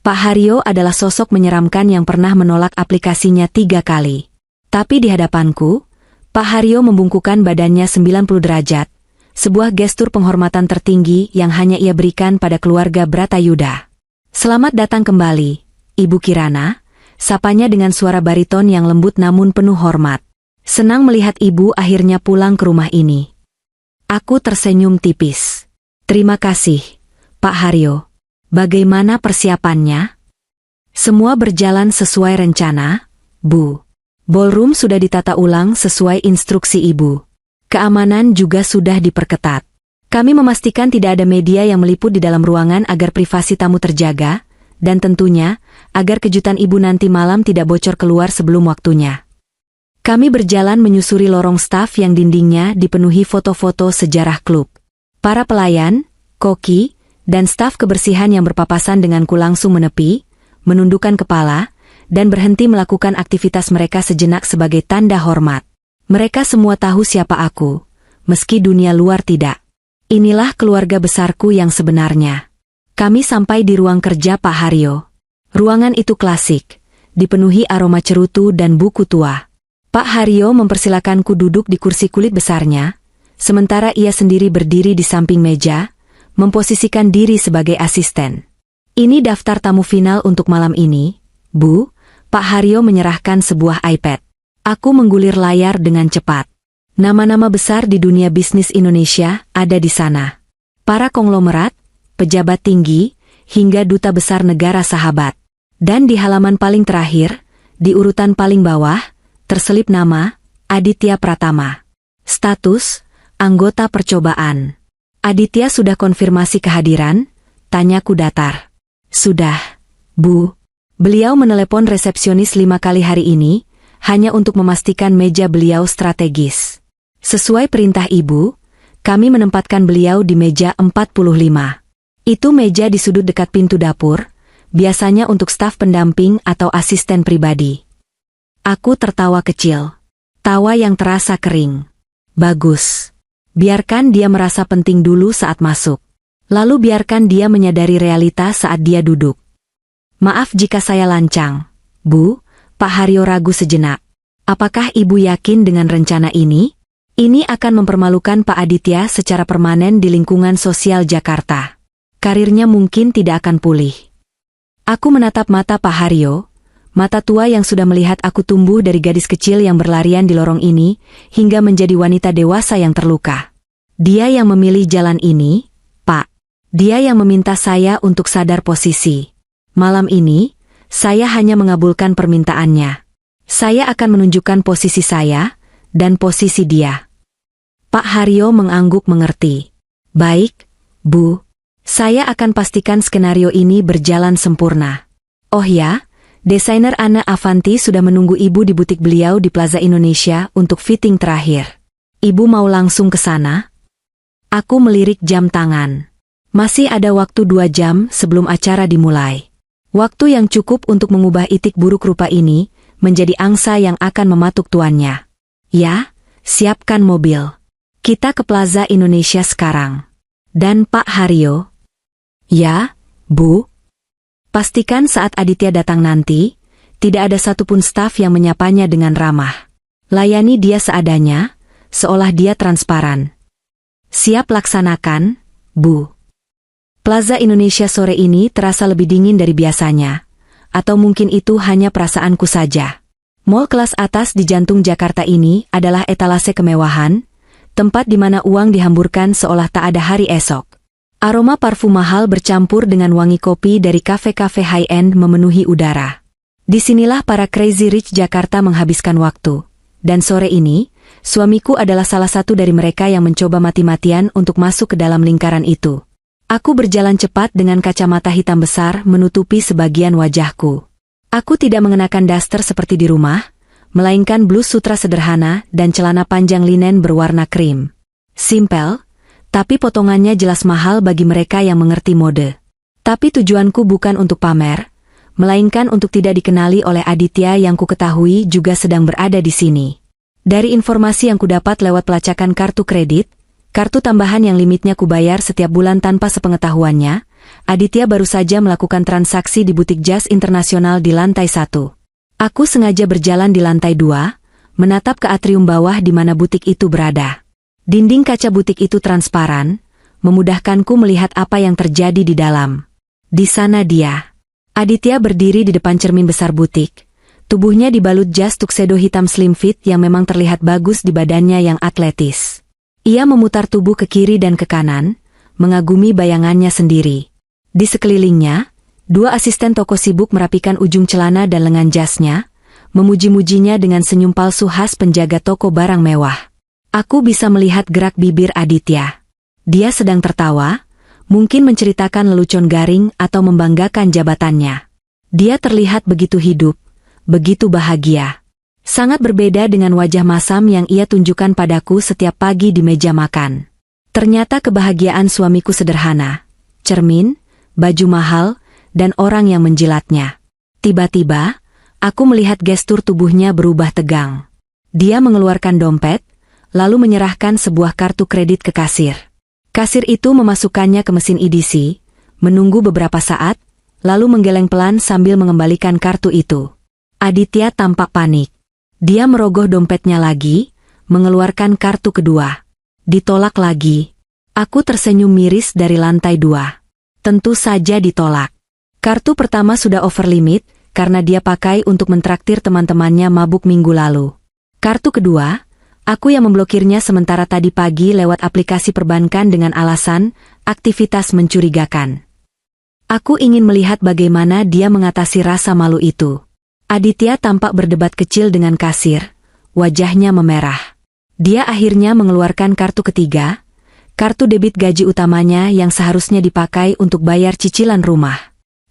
Pak Haryo adalah sosok menyeramkan yang pernah menolak aplikasinya 3 kali. Tapi di hadapanku, Pak Haryo membungkukkan badannya 90 derajat, sebuah gestur penghormatan tertinggi yang hanya ia berikan pada keluarga Bratayuda. Selamat datang kembali, Ibu Kirana, sapanya dengan suara bariton yang lembut namun penuh hormat. Senang melihat Ibu akhirnya pulang ke rumah ini. Aku tersenyum tipis. Terima kasih, Pak Haryo. Bagaimana persiapannya? Semua berjalan sesuai rencana, Bu. Ballroom sudah ditata ulang sesuai instruksi Ibu. Keamanan juga sudah diperketat. Kami memastikan tidak ada media yang meliput di dalam ruangan agar privasi tamu terjaga, dan tentunya, agar kejutan Ibu nanti malam tidak bocor keluar sebelum waktunya. Kami berjalan menyusuri lorong staf yang dindingnya dipenuhi foto-foto sejarah klub. Para pelayan, koki, dan staf kebersihan yang berpapasan denganku langsung menepi, menundukkan kepala, dan berhenti melakukan aktivitas mereka sejenak sebagai tanda hormat. Mereka semua tahu siapa aku, meski dunia luar tidak. Inilah keluarga besarku yang sebenarnya. Kami sampai di ruang kerja Pak Haryo. Ruangan itu klasik, dipenuhi aroma cerutu dan buku tua. Pak Haryo mempersilakanku duduk di kursi kulit besarnya, sementara ia sendiri berdiri di samping meja, memposisikan diri sebagai asisten. Ini daftar tamu final untuk malam ini, Bu. Pak Haryo menyerahkan sebuah iPad. Aku menggulir layar dengan cepat. Nama-nama besar di dunia bisnis Indonesia ada di sana. Para konglomerat, pejabat tinggi, hingga duta besar negara sahabat. Dan di halaman paling terakhir, di urutan paling bawah, terselip nama Aditya Pratama. Status, anggota percobaan. Aditya sudah konfirmasi kehadiran? Tanyaku datar. Sudah, Bu. Beliau menelepon resepsionis 5 kali hari ini, hanya untuk memastikan meja beliau strategis. Sesuai perintah Ibu, kami menempatkan beliau di meja 45. Itu meja di sudut dekat pintu dapur, biasanya untuk staf pendamping atau asisten pribadi. Aku tertawa kecil. Tawa yang terasa kering. Bagus. Biarkan dia merasa penting dulu saat masuk. Lalu biarkan dia menyadari realitas saat dia duduk. Maaf jika saya lancang, Bu. Pak Haryo ragu sejenak. Apakah Ibu yakin dengan rencana ini? Ini akan mempermalukan Pak Aditya secara permanen di lingkungan sosial Jakarta. Karirnya mungkin tidak akan pulih. Aku menatap mata Pak Haryo, mata tua yang sudah melihat aku tumbuh dari gadis kecil yang berlarian di lorong ini, hingga menjadi wanita dewasa yang terluka. Dia yang memilih jalan ini, Pak. Dia yang meminta saya untuk sadar posisi. Malam ini, saya hanya mengabulkan permintaannya. Saya akan menunjukkan posisi saya, dan posisi dia. Pak Haryo mengangguk mengerti. Baik, Bu. Saya akan pastikan skenario ini berjalan sempurna. Oh ya, desainer Ana Avanti sudah menunggu Ibu di butik beliau di Plaza Indonesia untuk fitting terakhir. Ibu mau langsung ke sana? Aku melirik jam tangan. Masih ada waktu 2 jam sebelum acara dimulai. Waktu yang cukup untuk mengubah itik buruk rupa ini menjadi angsa yang akan mematuk tuannya. Ya, siapkan mobil. Kita ke Plaza Indonesia sekarang. Dan Pak Haryo? Ya, Bu. Pastikan saat Aditya datang nanti, tidak ada satupun staf yang menyapanya dengan ramah. Layani dia seadanya, seolah dia transparan. Siap laksanakan, Bu. Plaza Indonesia sore ini terasa lebih dingin dari biasanya. Atau mungkin itu hanya perasaanku saja. Mall kelas atas di jantung Jakarta ini adalah etalase kemewahan, tempat di mana uang dihamburkan seolah tak ada hari esok. Aroma parfum mahal bercampur dengan wangi kopi dari kafe-kafe high-end memenuhi udara. Disinilah para crazy rich Jakarta menghabiskan waktu. Dan sore ini, suamiku adalah salah satu dari mereka yang mencoba mati-matian untuk masuk ke dalam lingkaran itu. Aku berjalan cepat dengan kacamata hitam besar menutupi sebagian wajahku. Aku tidak mengenakan daster seperti di rumah, melainkan blus sutra sederhana dan celana panjang linen berwarna krim. Simpel, tapi potongannya jelas mahal bagi mereka yang mengerti mode. Tapi tujuanku bukan untuk pamer, melainkan untuk tidak dikenali oleh Aditya yang ku ketahui juga sedang berada di sini. Dari informasi yang kudapat lewat pelacakan kartu kredit, kartu tambahan yang limitnya kubayar setiap bulan tanpa sepengetahuannya, Aditya baru saja melakukan transaksi di butik jas internasional di lantai 1. Aku sengaja berjalan di lantai 2, menatap ke atrium bawah di mana butik itu berada. Dinding kaca butik itu transparan, memudahkanku melihat apa yang terjadi di dalam. Di sana dia. Aditya berdiri di depan cermin besar butik. Tubuhnya dibalut jas tuxedo hitam slim fit yang memang terlihat bagus di badannya yang atletis. Ia memutar tubuh ke kiri dan ke kanan, mengagumi bayangannya sendiri. Di sekelilingnya, 2 asisten toko sibuk merapikan ujung celana dan lengan jasnya, memuji-mujinya dengan senyum palsu khas penjaga toko barang mewah. Aku bisa melihat gerak bibir Aditya. Dia sedang tertawa, mungkin menceritakan lelucon garing atau membanggakan jabatannya. Dia terlihat begitu hidup, begitu bahagia. Sangat berbeda dengan wajah masam yang ia tunjukkan padaku setiap pagi di meja makan. Ternyata kebahagiaan suamiku sederhana. Cermin, baju mahal, dan orang yang menjilatnya. Tiba-tiba, aku melihat gestur tubuhnya berubah tegang. Dia mengeluarkan dompet, lalu menyerahkan sebuah kartu kredit ke kasir. Kasir itu memasukkannya ke mesin EDC, menunggu beberapa saat, lalu menggeleng pelan sambil mengembalikan kartu itu. Aditya tampak panik. Dia merogoh dompetnya lagi, mengeluarkan kartu kedua. Ditolak lagi. Aku tersenyum miris dari lantai 2. Tentu saja ditolak. Kartu pertama sudah over limit, karena dia pakai untuk mentraktir teman-temannya mabuk minggu lalu. Kartu kedua, aku yang memblokirnya sementara tadi pagi lewat aplikasi perbankan dengan alasan aktivitas mencurigakan. Aku ingin melihat bagaimana dia mengatasi rasa malu itu. Aditya tampak berdebat kecil dengan kasir, wajahnya memerah. Dia akhirnya mengeluarkan kartu ketiga, kartu debit gaji utamanya yang seharusnya dipakai untuk bayar cicilan rumah.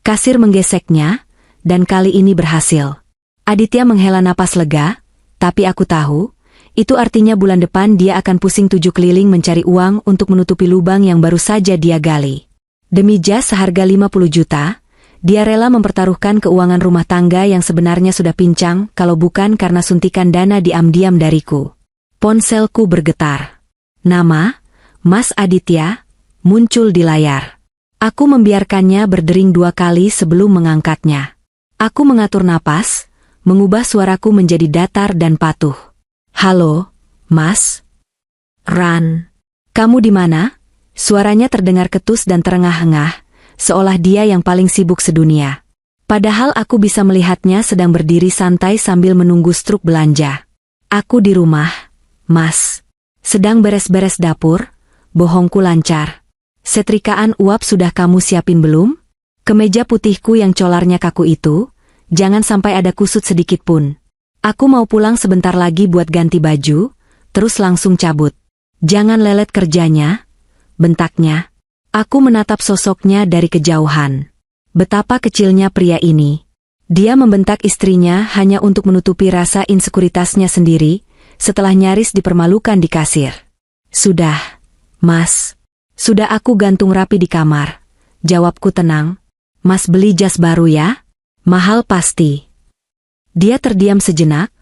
Kasir menggeseknya, dan kali ini berhasil. Aditya menghela napas lega, tapi aku tahu, itu artinya bulan depan dia akan pusing 7 keliling mencari uang untuk menutupi lubang yang baru saja dia gali. Demi jas seharga 50 juta, dia rela mempertaruhkan keuangan rumah tangga yang sebenarnya sudah pincang kalau bukan karena suntikan dana diam-diam dariku. Ponselku bergetar. Nama, Mas Aditya, muncul di layar. Aku membiarkannya berdering 2 kali sebelum mengangkatnya. Aku mengatur napas, mengubah suaraku menjadi datar dan patuh. Halo, Mas? Ran. Kamu di mana? Suaranya terdengar ketus dan terengah-engah, seolah dia yang paling sibuk sedunia. Padahal aku bisa melihatnya sedang berdiri santai sambil menunggu struk belanja. Aku di rumah, Mas. Sedang beres-beres dapur, bohongku lancar. Setrikaan uap sudah kamu siapin belum? Kemeja putihku yang colarnya kaku itu, jangan sampai ada kusut sedikit pun. Aku mau pulang sebentar lagi buat ganti baju, terus langsung cabut. Jangan lelet kerjanya, bentaknya. Aku menatap sosoknya dari kejauhan. Betapa kecilnya pria ini. Dia membentak istrinya hanya untuk menutupi rasa insekuritasnya sendiri, setelah nyaris dipermalukan di kasir. Sudah, Mas. Sudah aku gantung rapi di kamar. Jawabku tenang. Mas beli jas baru ya? Mahal pasti. Dia terdiam sejenak,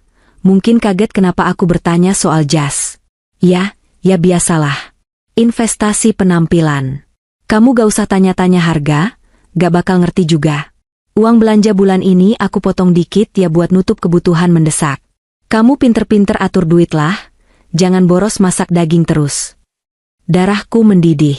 mungkin kaget kenapa aku bertanya soal jas. Ya biasalah. Investasi penampilan. Kamu gak usah tanya-tanya harga, gak bakal ngerti juga. Uang belanja bulan ini aku potong dikit ya buat nutup kebutuhan mendesak. Kamu pinter-pinter atur duit lah, jangan boros masak daging terus. Darahku mendidih.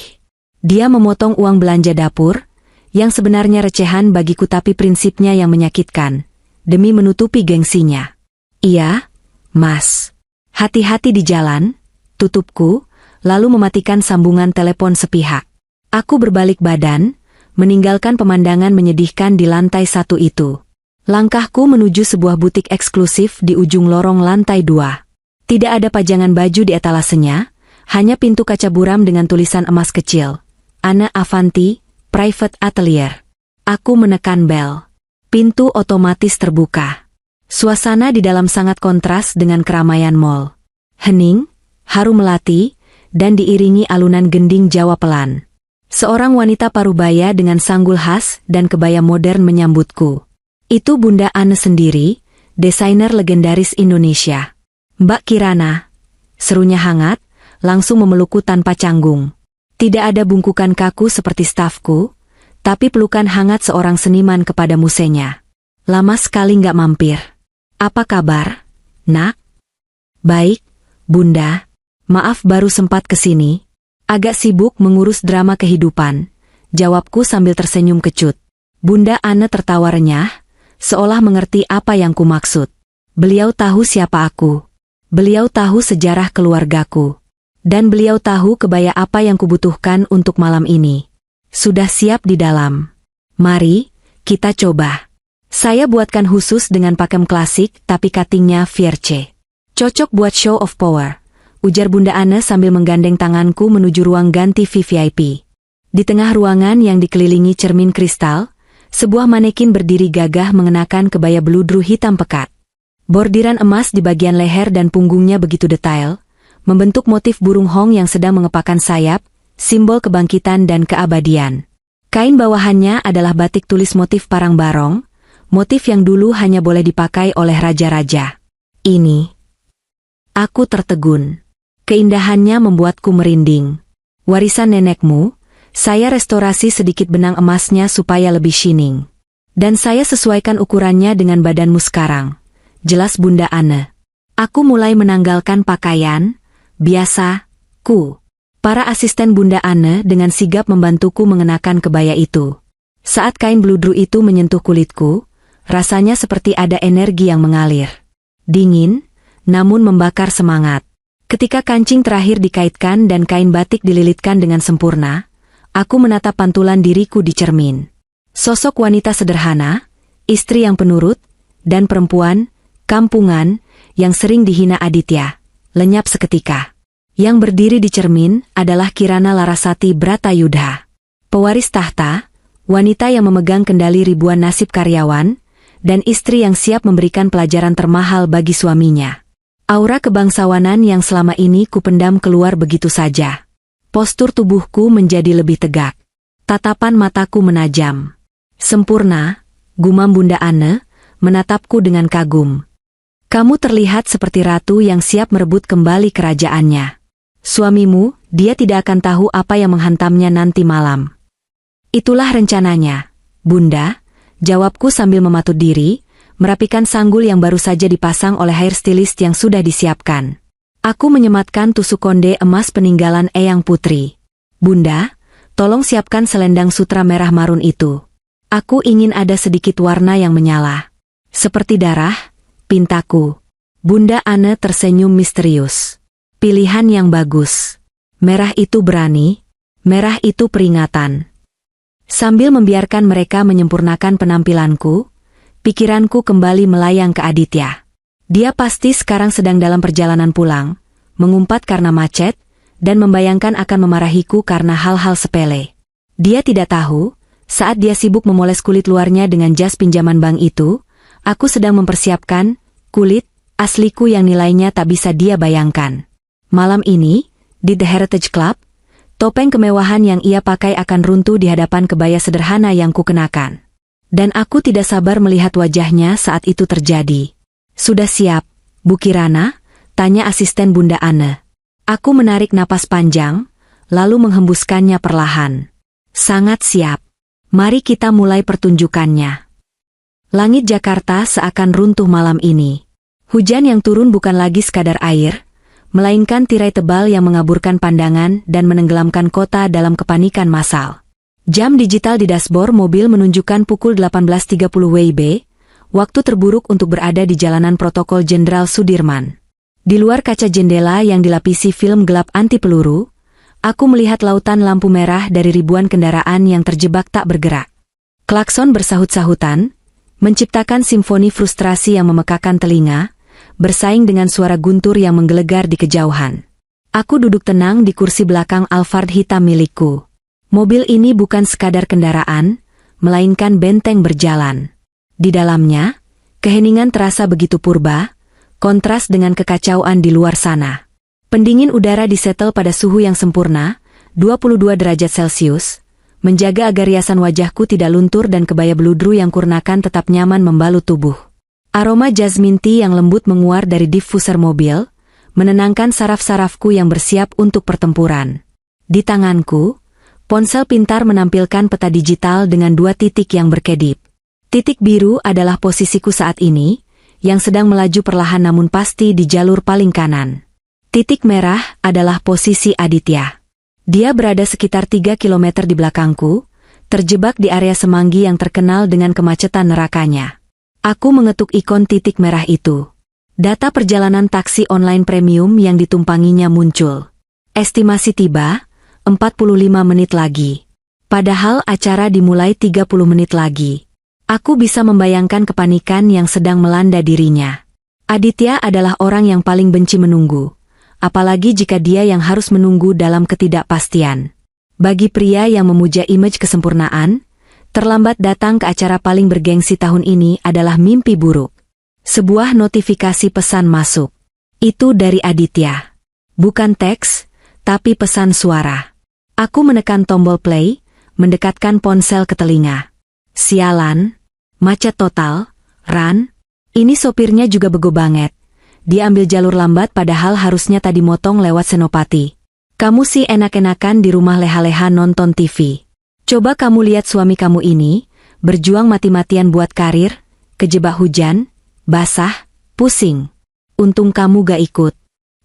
Dia memotong uang belanja dapur, yang sebenarnya recehan bagiku tapi prinsipnya yang menyakitkan, demi menutupi gengsinya. Iya, Mas. Hati-hati di jalan, tutupku, lalu mematikan sambungan telepon sepihak. Aku berbalik badan, meninggalkan pemandangan menyedihkan di lantai 1 itu. Langkahku menuju sebuah butik eksklusif di ujung lorong lantai 2. Tidak ada pajangan baju di etalasenya, hanya pintu kaca buram dengan tulisan emas kecil. Anna Avanti, Private Atelier. Aku menekan bel. Pintu otomatis terbuka. Suasana di dalam sangat kontras dengan keramaian mall. Hening, harum melati, dan diiringi alunan gending Jawa pelan. Seorang wanita parubaya dengan sanggul khas dan kebaya modern menyambutku. Itu Bunda Anne sendiri, desainer legendaris Indonesia. Mbak Kirana, serunya hangat, langsung memelukku tanpa canggung. Tidak ada bungkukan kaku seperti stafku, tapi pelukan hangat seorang seniman kepada musenya. Lama sekali nggak mampir. Apa kabar, Nak? Baik, Bunda. Maaf baru sempat kesini. Agak sibuk mengurus drama kehidupan, jawabku sambil tersenyum kecut. Bunda Anne tertawa renyah, seolah mengerti apa yang kumaksud. Beliau tahu siapa aku. Beliau tahu sejarah keluargaku. Dan beliau tahu kebaya apa yang kubutuhkan untuk malam ini. Sudah siap di dalam. Mari, kita coba. Saya buatkan khusus dengan pakem klasik tapi cuttingnya Vierce. Cocok buat show of power. Ujar Bunda Anne sambil menggandeng tanganku menuju ruang ganti VVIP. Di tengah ruangan yang dikelilingi cermin kristal, sebuah manekin berdiri gagah mengenakan kebaya beludru hitam pekat. Bordiran emas di bagian leher dan punggungnya begitu detail, membentuk motif burung hong yang sedang mengepakkan sayap, simbol kebangkitan dan keabadian. Kain bawahannya adalah batik tulis motif parang barong, motif yang dulu hanya boleh dipakai oleh raja-raja. Ini. Aku tertegun. Keindahannya membuatku merinding. Warisan nenekmu, saya restorasi sedikit benang emasnya supaya lebih shining. Dan saya sesuaikan ukurannya dengan badanmu sekarang. Jelas Bunda Anne. Aku mulai menanggalkan pakaian, biasa, ku. Para asisten Bunda Anne dengan sigap membantuku mengenakan kebaya itu. Saat kain bludru itu menyentuh kulitku, rasanya seperti ada energi yang mengalir. Dingin, namun membakar semangat. Ketika kancing terakhir dikaitkan dan kain batik dililitkan dengan sempurna, aku menatap pantulan diriku di cermin. Sosok wanita sederhana, istri yang penurut, dan perempuan, kampungan, yang sering dihina Aditya, lenyap seketika. Yang berdiri di cermin adalah Kirana Larasati Bratayudha. Pewaris tahta, wanita yang memegang kendali ribuan nasib karyawan, dan istri yang siap memberikan pelajaran termahal bagi suaminya. Aura kebangsawanan yang selama ini kupendam keluar begitu saja. Postur tubuhku menjadi lebih tegak. Tatapan mataku menajam. Sempurna, gumam Bunda Anne, menatapku dengan kagum. Kamu terlihat seperti ratu yang siap merebut kembali kerajaannya. Suamimu, dia tidak akan tahu apa yang menghantamnya nanti malam. Itulah rencananya, Bunda, jawabku sambil mematut diri, merapikan sanggul yang baru saja dipasang oleh hairstylist yang sudah disiapkan. Aku menyematkan tusuk konde emas peninggalan Eyang Putri. Bunda, tolong siapkan selendang sutra merah marun itu. Aku ingin ada sedikit warna yang menyala. Seperti darah, pintaku. Bunda Anne tersenyum misterius. Pilihan yang bagus. Merah itu berani, merah itu peringatan. Sambil membiarkan mereka menyempurnakan penampilanku, pikiranku kembali melayang ke Aditya. Dia pasti sekarang sedang dalam perjalanan pulang, mengumpat karena macet, dan membayangkan akan memarahiku karena hal-hal sepele. Dia tidak tahu, saat dia sibuk memoles kulit luarnya dengan jas pinjaman bank itu, aku sedang mempersiapkan kulit asliku yang nilainya tak bisa dia bayangkan. Malam ini, di The Heritage Club, topeng kemewahan yang ia pakai akan runtuh di hadapan kebaya sederhana yang kukenakan. Dan aku tidak sabar melihat wajahnya saat itu terjadi. Sudah siap, Bu Kirana? Tanya asisten Bunda Anne. Aku menarik napas panjang, lalu menghembuskannya perlahan. Sangat siap. Mari kita mulai pertunjukannya. Langit Jakarta seakan runtuh malam ini. Hujan yang turun bukan lagi sekadar air, melainkan tirai tebal yang mengaburkan pandangan dan menenggelamkan kota dalam kepanikan massal. Jam digital di dashboard mobil menunjukkan pukul 18.30 WIB, waktu terburuk untuk berada di jalanan Protokol Jenderal Sudirman. Di luar kaca jendela yang dilapisi film gelap anti peluru, aku melihat lautan lampu merah dari ribuan kendaraan yang terjebak tak bergerak. Klakson bersahut-sahutan, menciptakan simfoni frustrasi yang memekakan telinga, bersaing dengan suara guntur yang menggelegar di kejauhan. Aku duduk tenang di kursi belakang Alphard hitam milikku. Mobil ini bukan sekadar kendaraan, melainkan benteng berjalan. Di dalamnya, keheningan terasa begitu purba, kontras dengan kekacauan di luar sana. Pendingin udara disetel pada suhu yang sempurna, 22 derajat Celcius, menjaga agar riasan wajahku tidak luntur dan kebaya bludru yang kurnakan tetap nyaman membalut tubuh. Aroma jasmine tea yang lembut menguar dari diffuser mobil, menenangkan saraf-sarafku yang bersiap untuk pertempuran. Di tanganku, ponsel pintar menampilkan peta digital dengan 2 titik yang berkedip. Titik biru adalah posisiku saat ini, yang sedang melaju perlahan namun pasti di jalur paling kanan. Titik merah adalah posisi Aditya. Dia berada sekitar 3 km di belakangku, terjebak di area Semanggi yang terkenal dengan kemacetan nerakanya. Aku mengetuk ikon titik merah itu. Data perjalanan taksi online premium yang ditumpanginya muncul. Estimasi tiba, 45 menit lagi. Padahal acara dimulai 30 menit lagi. Aku bisa membayangkan kepanikan yang sedang melanda dirinya. Aditya adalah orang yang paling benci menunggu. Apalagi jika dia yang harus menunggu dalam ketidakpastian. Bagi pria yang memuja image kesempurnaan, terlambat datang ke acara paling bergengsi tahun ini adalah mimpi buruk. Sebuah notifikasi pesan masuk. Itu dari Aditya. Bukan teks, tapi pesan suara. Aku menekan tombol play, mendekatkan ponsel ke telinga. Sialan, macet total, Ran. Ini sopirnya juga bego banget. Dia ambil jalur lambat padahal harusnya tadi motong lewat Senopati. Kamu sih enak-enakan di rumah leha-leha nonton TV. Coba kamu lihat suami kamu ini, Berjuang mati-matian buat karir, kejebak hujan, basah, pusing. Untung kamu gak ikut.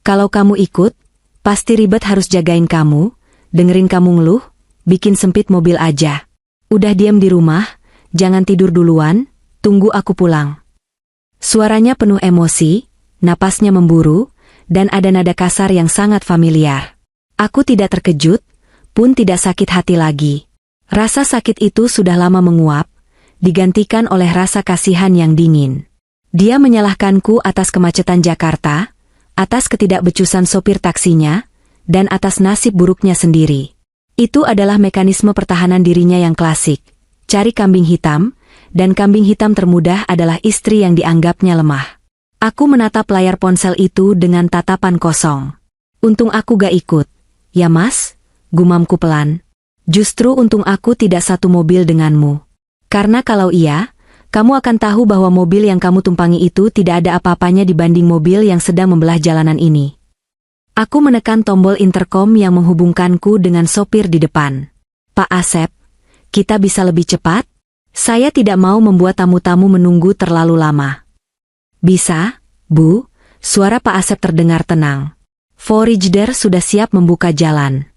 Kalau kamu ikut, pasti ribet harus jagain kamu, dengerin kamu ngeluh, bikin sempit mobil aja. Udah diam di rumah, jangan tidur duluan, tunggu aku pulang. Suaranya penuh emosi, napasnya memburu, dan ada nada kasar yang sangat familiar. Aku tidak terkejut, pun tidak sakit hati lagi. Rasa sakit itu sudah lama menguap, digantikan oleh rasa kasihan yang dingin. Dia menyalahkanku atas kemacetan Jakarta, atas ketidakbecusan sopir taksinya, dan atas nasib buruknya sendiri. Itu adalah mekanisme pertahanan dirinya yang klasik, cari kambing hitam, dan kambing hitam termudah adalah istri yang dianggapnya lemah. Aku menatap layar ponsel itu dengan tatapan kosong. Untung aku gak ikut. Ya mas, gumamku pelan. Justru untung aku tidak satu mobil denganmu. Karena kalau iya, kamu akan tahu bahwa mobil yang kamu tumpangi itu tidak ada apa-apanya dibanding mobil yang sedang membelah jalanan ini. Aku menekan tombol interkom yang menghubungkanku dengan sopir di depan. Pak Asep, kita bisa lebih cepat? Saya tidak mau membuat tamu-tamu menunggu terlalu lama. Bisa, Bu, suara Pak Asep terdengar tenang. Forager sudah siap membuka jalan.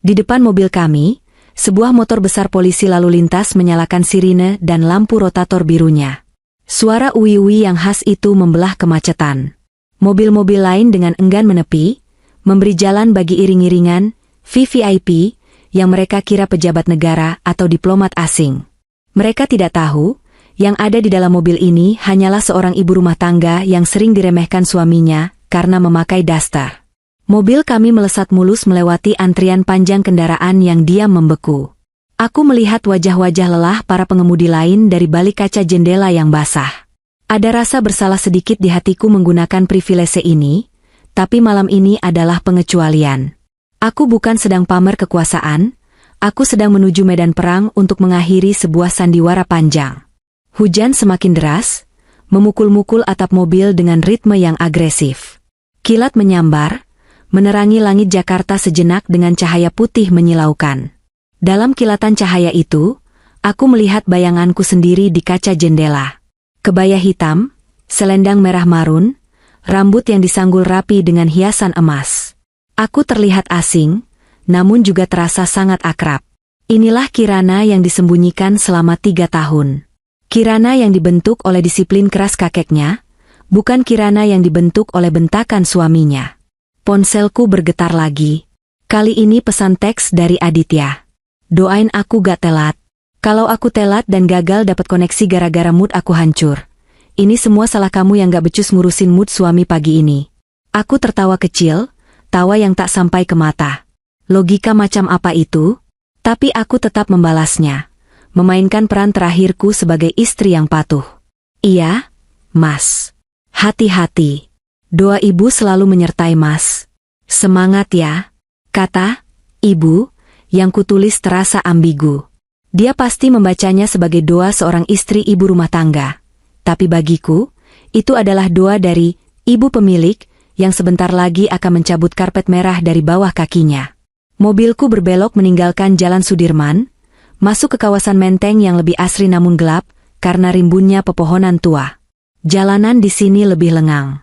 Di depan mobil kami, sebuah motor besar polisi lalu lintas menyalakan sirine dan lampu rotator birunya. Suara uwi-uwi yang khas itu membelah kemacetan. Mobil-mobil lain dengan enggan menepi, memberi jalan bagi iring-iringan, VVIP, yang mereka kira pejabat negara atau diplomat asing. Mereka tidak tahu, yang ada di dalam mobil ini hanyalah seorang ibu rumah tangga yang sering diremehkan suaminya karena memakai daster. Mobil kami melesat mulus melewati antrian panjang kendaraan yang diam membeku. Aku melihat wajah-wajah lelah para pengemudi lain dari balik kaca jendela yang basah. Ada rasa bersalah sedikit di hatiku menggunakan privilese ini, tapi malam ini adalah pengecualian. Aku bukan sedang pamer kekuasaan, aku sedang menuju medan perang untuk mengakhiri sebuah sandiwara panjang. Hujan semakin deras, memukul-mukul atap mobil dengan ritme yang agresif. Kilat menyambar, menerangi langit Jakarta sejenak dengan cahaya putih menyilaukan. Dalam kilatan cahaya itu, aku melihat bayanganku sendiri di kaca jendela. Kebaya hitam, selendang merah marun, rambut yang disanggul rapi dengan hiasan emas. Aku terlihat asing, namun juga terasa sangat akrab. Inilah Kirana yang disembunyikan selama 3 tahun. Kirana yang dibentuk oleh disiplin keras kakeknya, bukan Kirana yang dibentuk oleh bentakan suaminya. Ponselku bergetar lagi. Kali ini pesan teks dari Aditya. Doain aku gak telat. Kalau aku telat dan gagal dapat koneksi gara-gara mood aku hancur. Ini semua salah kamu yang gak becus ngurusin mood suami pagi ini. Aku tertawa kecil, tawa yang tak sampai ke mata. Logika macam apa itu? Tapi aku tetap membalasnya. Memainkan peran terakhirku sebagai istri yang patuh. Iya, Mas. Hati-hati. Doa ibu selalu menyertai Mas. Semangat ya, kata ibu, yang kutulis terasa ambigu. Dia pasti membacanya sebagai doa seorang istri ibu rumah tangga. Tapi bagiku, itu adalah doa dari ibu pemilik yang sebentar lagi akan mencabut karpet merah dari bawah kakinya. Mobilku berbelok meninggalkan Jalan Sudirman, masuk ke kawasan Menteng yang lebih asri namun gelap karena rimbunnya pepohonan tua. Jalanan di sini lebih lengang.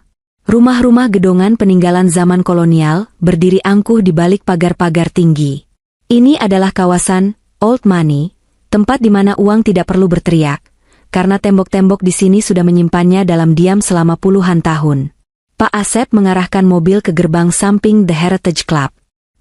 Rumah-rumah gedongan peninggalan zaman kolonial berdiri angkuh di balik pagar-pagar tinggi. Ini adalah kawasan Old Money, tempat di mana uang tidak perlu berteriak, karena tembok-tembok di sini sudah menyimpannya dalam diam selama puluhan tahun. Pak Asep mengarahkan mobil ke gerbang samping The Heritage Club.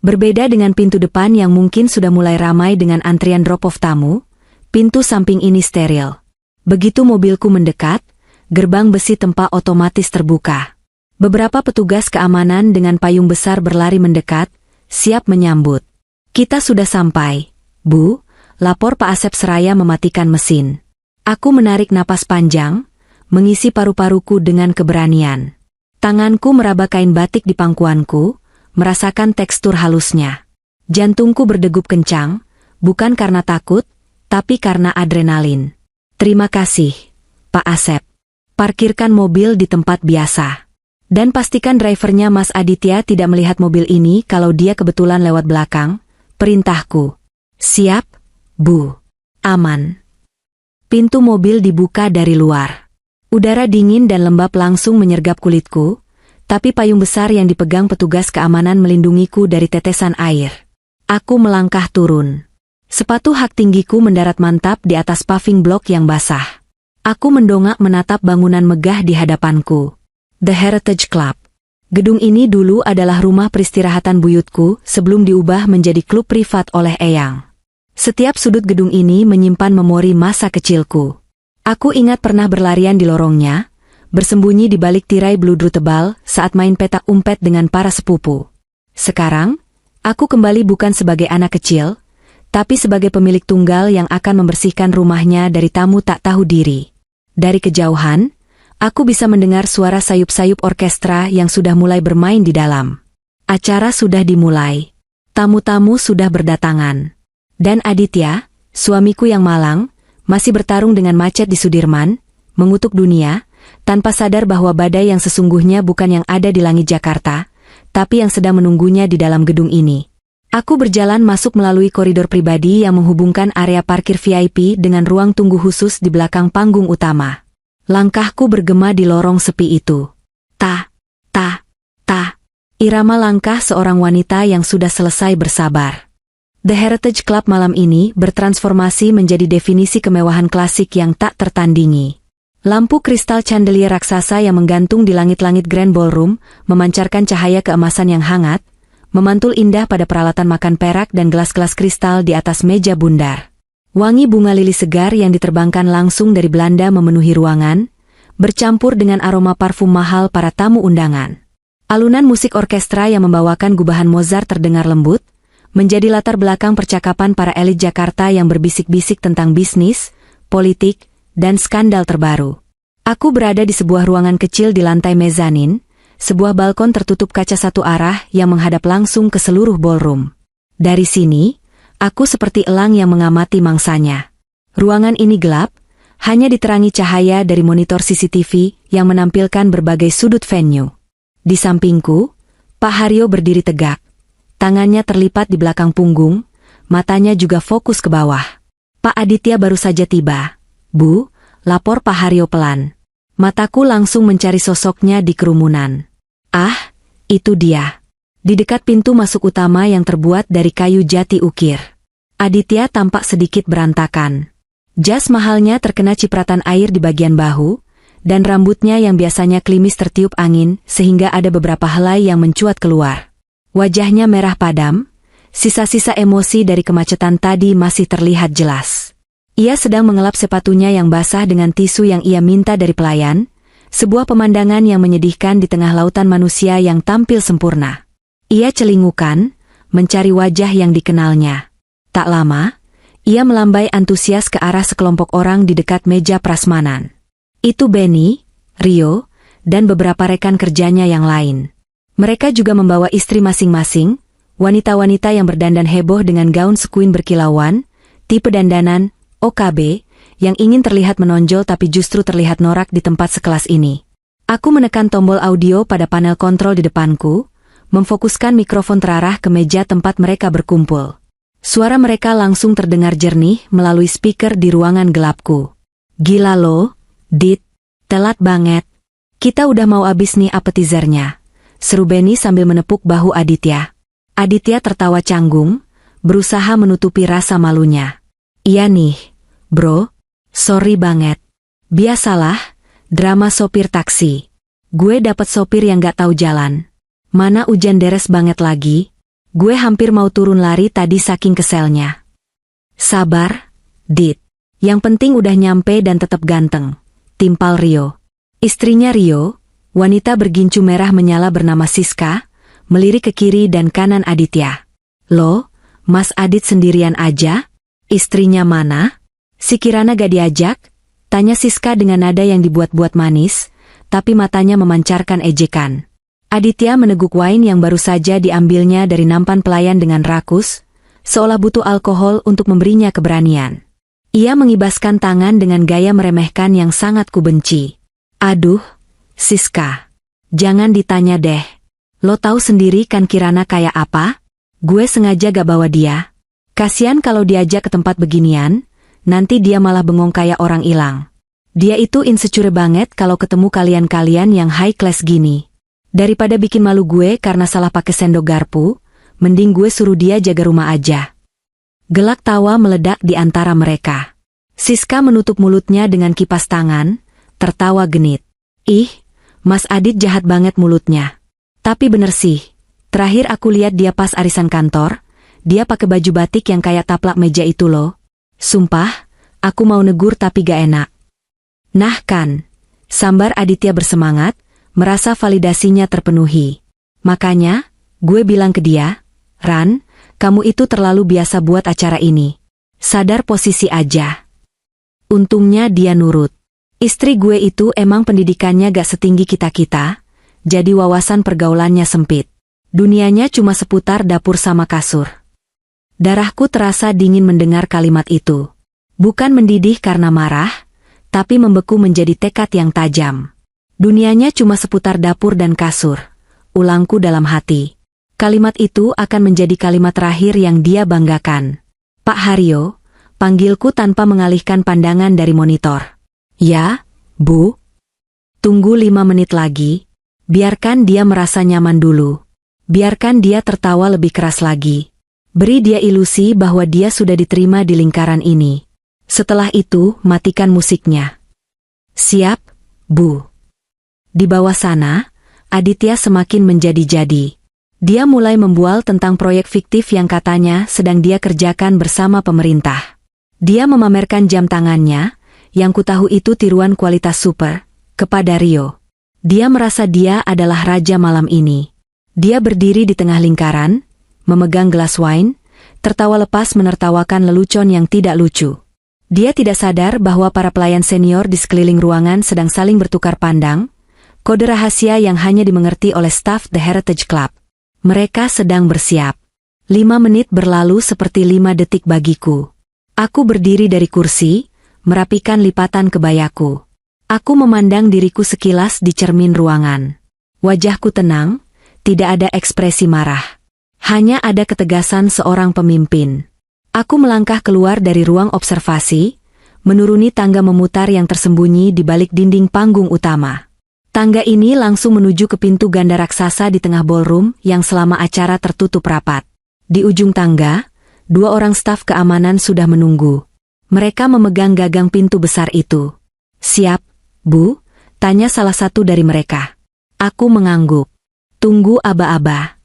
Berbeda dengan pintu depan yang mungkin sudah mulai ramai dengan antrian drop-off tamu, pintu samping ini steril. Begitu mobilku mendekat, gerbang besi tempa otomatis terbuka. Beberapa petugas keamanan dengan payung besar berlari mendekat, siap menyambut. Kita sudah sampai, Bu, lapor Pak Asep seraya mematikan mesin. Aku menarik napas panjang, mengisi paru-paruku dengan keberanian. Tanganku meraba kain batik di pangkuanku, merasakan tekstur halusnya. Jantungku berdegup kencang, bukan karena takut, tapi karena adrenalin. Terima kasih, Pak Asep. Parkirkan mobil di tempat biasa. Dan pastikan drivernya Mas Aditya tidak melihat mobil ini kalau dia kebetulan lewat belakang. Perintahku. Siap, Bu. Aman. Pintu mobil dibuka dari luar. Udara dingin dan lembab langsung menyergap kulitku, tapi payung besar yang dipegang petugas keamanan melindungiku dari tetesan air. Aku melangkah turun. Sepatu hak tinggiku mendarat mantap di atas paving block yang basah. Aku mendongak menatap bangunan megah di hadapanku. The Heritage Club. Gedung ini dulu adalah rumah peristirahatan buyutku sebelum diubah menjadi klub privat oleh Eyang. Setiap sudut gedung ini menyimpan memori masa kecilku. Aku ingat pernah berlarian di lorongnya, bersembunyi di balik tirai bludru tebal saat main petak umpet dengan para sepupu. Sekarang, aku kembali bukan sebagai anak kecil, tapi sebagai pemilik tunggal yang akan membersihkan rumahnya dari tamu tak tahu diri. Dari kejauhan, aku bisa mendengar suara sayup-sayup orkestra yang sudah mulai bermain di dalam. Acara sudah dimulai. Tamu-tamu sudah berdatangan. Dan Aditya, suamiku yang malang, masih bertarung dengan macet di Sudirman, mengutuk dunia, tanpa sadar bahwa badai yang sesungguhnya bukan yang ada di langit Jakarta, tapi yang sedang menunggunya di dalam gedung ini. Aku berjalan masuk melalui koridor pribadi yang menghubungkan area parkir VIP dengan ruang tunggu khusus di belakang panggung utama. Langkahku bergema di lorong sepi itu. Ta. Irama langkah seorang wanita yang sudah selesai bersabar. The Heritage Club malam ini bertransformasi menjadi definisi kemewahan klasik yang tak tertandingi. Lampu kristal chandelier raksasa yang menggantung di langit-langit Grand Ballroom memancarkan cahaya keemasan yang hangat, memantul indah pada peralatan makan perak dan gelas-gelas kristal di atas meja bundar. Wangi bunga lili segar yang diterbangkan langsung dari Belanda memenuhi ruangan, bercampur dengan aroma parfum mahal para tamu undangan. Alunan musik orkestra yang membawakan gubahan Mozart terdengar lembut, menjadi latar belakang percakapan para elit Jakarta yang berbisik-bisik tentang bisnis, politik, dan skandal terbaru. Aku berada di sebuah ruangan kecil di lantai mezanin, sebuah balkon tertutup kaca satu arah yang menghadap langsung ke seluruh ballroom. Dari sini, aku seperti elang yang mengamati mangsanya. Ruangan ini gelap, hanya diterangi cahaya dari monitor CCTV yang menampilkan berbagai sudut venue. Di sampingku, Pak Haryo berdiri tegak. Tangannya terlipat di belakang punggung, matanya juga fokus ke bawah. Pak Aditya baru saja tiba. Bu, lapor Pak Haryo pelan. Mataku langsung mencari sosoknya di kerumunan. Ah, itu dia. Di dekat pintu masuk utama yang terbuat dari kayu jati ukir. Aditya tampak sedikit berantakan. Jas mahalnya terkena cipratan air di bagian bahu, dan rambutnya yang biasanya klimis tertiup angin sehingga ada beberapa helai yang mencuat keluar. Wajahnya merah padam, sisa-sisa emosi dari kemacetan tadi masih terlihat jelas. Ia sedang mengelap sepatunya yang basah dengan tisu yang ia minta dari pelayan, sebuah pemandangan yang menyedihkan di tengah lautan manusia yang tampil sempurna. Ia celingukan, mencari wajah yang dikenalnya. Tak lama, ia melambai antusias ke arah sekelompok orang di dekat meja prasmanan. Itu Benny, Rio, dan beberapa rekan kerjanya yang lain. Mereka juga membawa istri masing-masing, wanita-wanita yang berdandan heboh dengan gaun sekuin berkilauan, tipe dandanan OKB, yang ingin terlihat menonjol tapi justru terlihat norak di tempat sekelas ini. Aku menekan tombol audio pada panel kontrol di depanku, memfokuskan mikrofon terarah ke meja tempat mereka berkumpul. Suara mereka langsung terdengar jernih melalui speaker di ruangan gelapku. Gila lo, Dit, telat banget. Kita udah mau abis nih appetizernya. Seru Benny sambil menepuk bahu Aditya. Aditya tertawa canggung, berusaha menutupi rasa malunya. Iya nih, bro, sorry banget. Biasalah, drama sopir taksi. Gue dapet sopir yang gak tahu jalan. Mana hujan deres banget lagi. Gue hampir mau turun lari tadi saking keselnya. Sabar, Dit. Yang penting udah nyampe dan tetap ganteng. Timpal Rio. Istrinya Rio, wanita bergincu merah menyala bernama Siska, melirik ke kiri dan kanan Aditya. Loh, Mas Adit sendirian aja? Istrinya mana? Si Kirana gak diajak? Tanya Siska dengan nada yang dibuat-buat manis, tapi matanya memancarkan ejekan. Aditya meneguk wine yang baru saja diambilnya dari nampan pelayan dengan rakus, seolah butuh alkohol untuk memberinya keberanian. Ia mengibaskan tangan dengan gaya meremehkan yang sangat kubenci. Aduh, Siska, jangan ditanya deh. Lo tahu sendiri kan Kirana kayak apa? Gue sengaja gak bawa dia. Kasian kalau diajak ke tempat beginian, nanti dia malah bengong kayak orang hilang. Dia itu insecure banget kalau ketemu kalian-kalian yang high class gini. Daripada bikin malu gue karena salah pakai sendok garpu, mending gue suruh dia jaga rumah aja. Gelak tawa meledak di antara mereka. Siska menutup mulutnya dengan kipas tangan, tertawa genit. Ih, Mas Adit jahat banget mulutnya. Tapi bener sih, terakhir aku lihat dia pas arisan kantor, dia pakai baju batik yang kayak taplak meja itu loh. Sumpah, aku mau negur tapi gak enak. Nah kan, sambar Aditya bersemangat, merasa validasinya terpenuhi. Makanya, gue bilang ke dia, Ran, kamu itu terlalu biasa buat acara ini. Sadar posisi aja. Untungnya dia nurut. Istri gue itu emang pendidikannya gak setinggi kita-kita, jadi wawasan pergaulannya sempit. Dunianya cuma seputar dapur sama kasur. Darahku terasa dingin mendengar kalimat itu. Bukan mendidih karena marah, tapi membeku menjadi tekad yang tajam. Dunianya cuma seputar dapur dan kasur. Ulangku dalam hati. Kalimat itu akan menjadi kalimat terakhir yang dia banggakan. Pak Haryo, panggilku tanpa mengalihkan pandangan dari monitor. Ya, Bu. Tunggu 5 menit lagi. Biarkan dia merasa nyaman dulu. Biarkan dia tertawa lebih keras lagi. Beri dia ilusi bahwa dia sudah diterima di lingkaran ini. Setelah itu, matikan musiknya. Siap, Bu. Di bawah sana, Aditya semakin menjadi-jadi. Dia mulai membual tentang proyek fiktif yang katanya sedang dia kerjakan bersama pemerintah. Dia memamerkan jam tangannya, yang kutahu itu tiruan kualitas super, kepada Rio. Dia merasa dia adalah raja malam ini. Dia berdiri di tengah lingkaran, memegang gelas wine, tertawa lepas menertawakan lelucon yang tidak lucu. Dia tidak sadar bahwa para pelayan senior di sekeliling ruangan sedang saling bertukar pandang, kode rahasia yang hanya dimengerti oleh staf The Heritage Club. Mereka sedang bersiap. 5 menit berlalu seperti 5 detik bagiku. Aku berdiri dari kursi, merapikan lipatan kebayaku. Aku memandang diriku sekilas di cermin ruangan. Wajahku tenang, tidak ada ekspresi marah. Hanya ada ketegasan seorang pemimpin. Aku melangkah keluar dari ruang observasi, menuruni tangga memutar yang tersembunyi di balik dinding panggung utama. Tangga ini langsung menuju ke pintu ganda raksasa di tengah ballroom yang selama acara tertutup rapat. Di ujung tangga, 2 orang staf keamanan sudah menunggu. Mereka memegang gagang pintu besar itu. Siap, Bu? Tanya salah satu dari mereka. Aku mengangguk. Tunggu aba-aba.